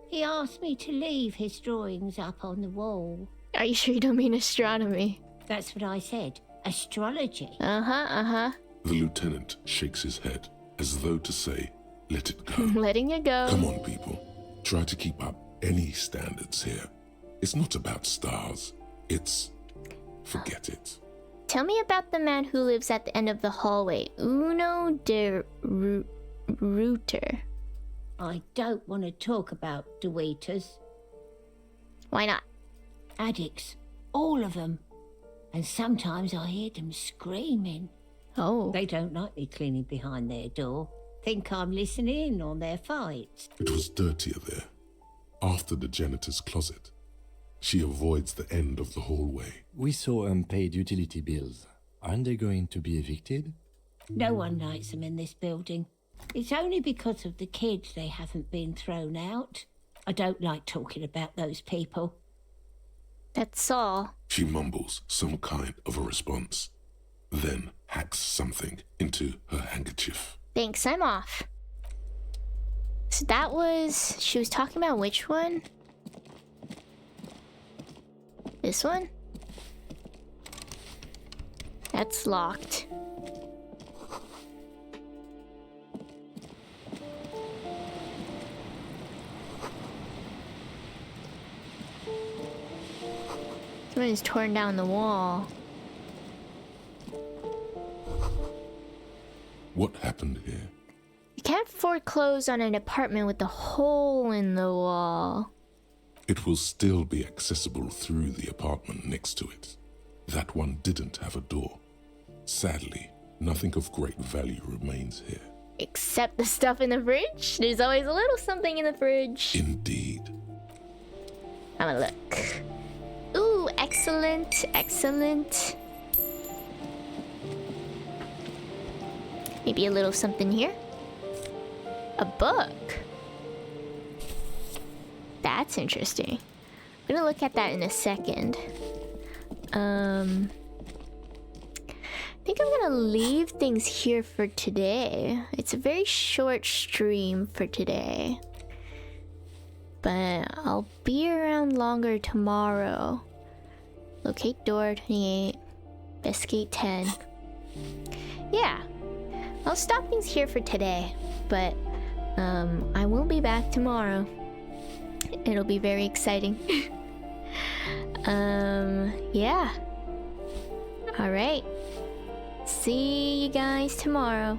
He asked me to leave his drawings up on the wall. Are you sure you don't mean astronomy? That's what I said. Astrology. Uh-huh. The lieutenant shakes his head as though to say, let it go. Letting it go. Come on, people. Try to keep up any standards here. It's not about stars. It's... forget it. Tell me about the man who lives at the end of the hallway. Uno de Reuter. I don't want to talk about DeWeeters. Why not? Addicts. All of them. And sometimes I hear them screaming. Oh. They don't like me cleaning behind their door. Think I'm listening in on their fights. It was dirtier there. After the janitor's closet. She avoids the end of the hallway. We saw unpaid utility bills. Aren't they going to be evicted? No one likes them in this building. It's only because of the kids they haven't been thrown out. I don't like talking about those people. That's all. She mumbles some kind of a response, then hacks something into her handkerchief. Thanks, I'm off. So that was... she was talking about which one? This one? That's locked. Someone's torn down the wall. What happened here? You can't foreclose on an apartment with a hole in the wall. It will still be accessible through the apartment next to it. That one didn't have a door. Sadly, nothing of great value remains here. Except the stuff in the fridge. There's always a little something in the fridge. Indeed. I'm gonna look. Ooh, excellent, excellent. Maybe a little something here. A book. That's interesting. I'm gonna look at that in a second. I think I'm gonna leave things here for today. It's a very short stream for today. But I'll be around longer tomorrow. Locate door 28. Investigate 10. Yeah. I'll stop things here for today. But I will be back tomorrow. It'll be very exciting. Yeah. Alright. See you guys tomorrow.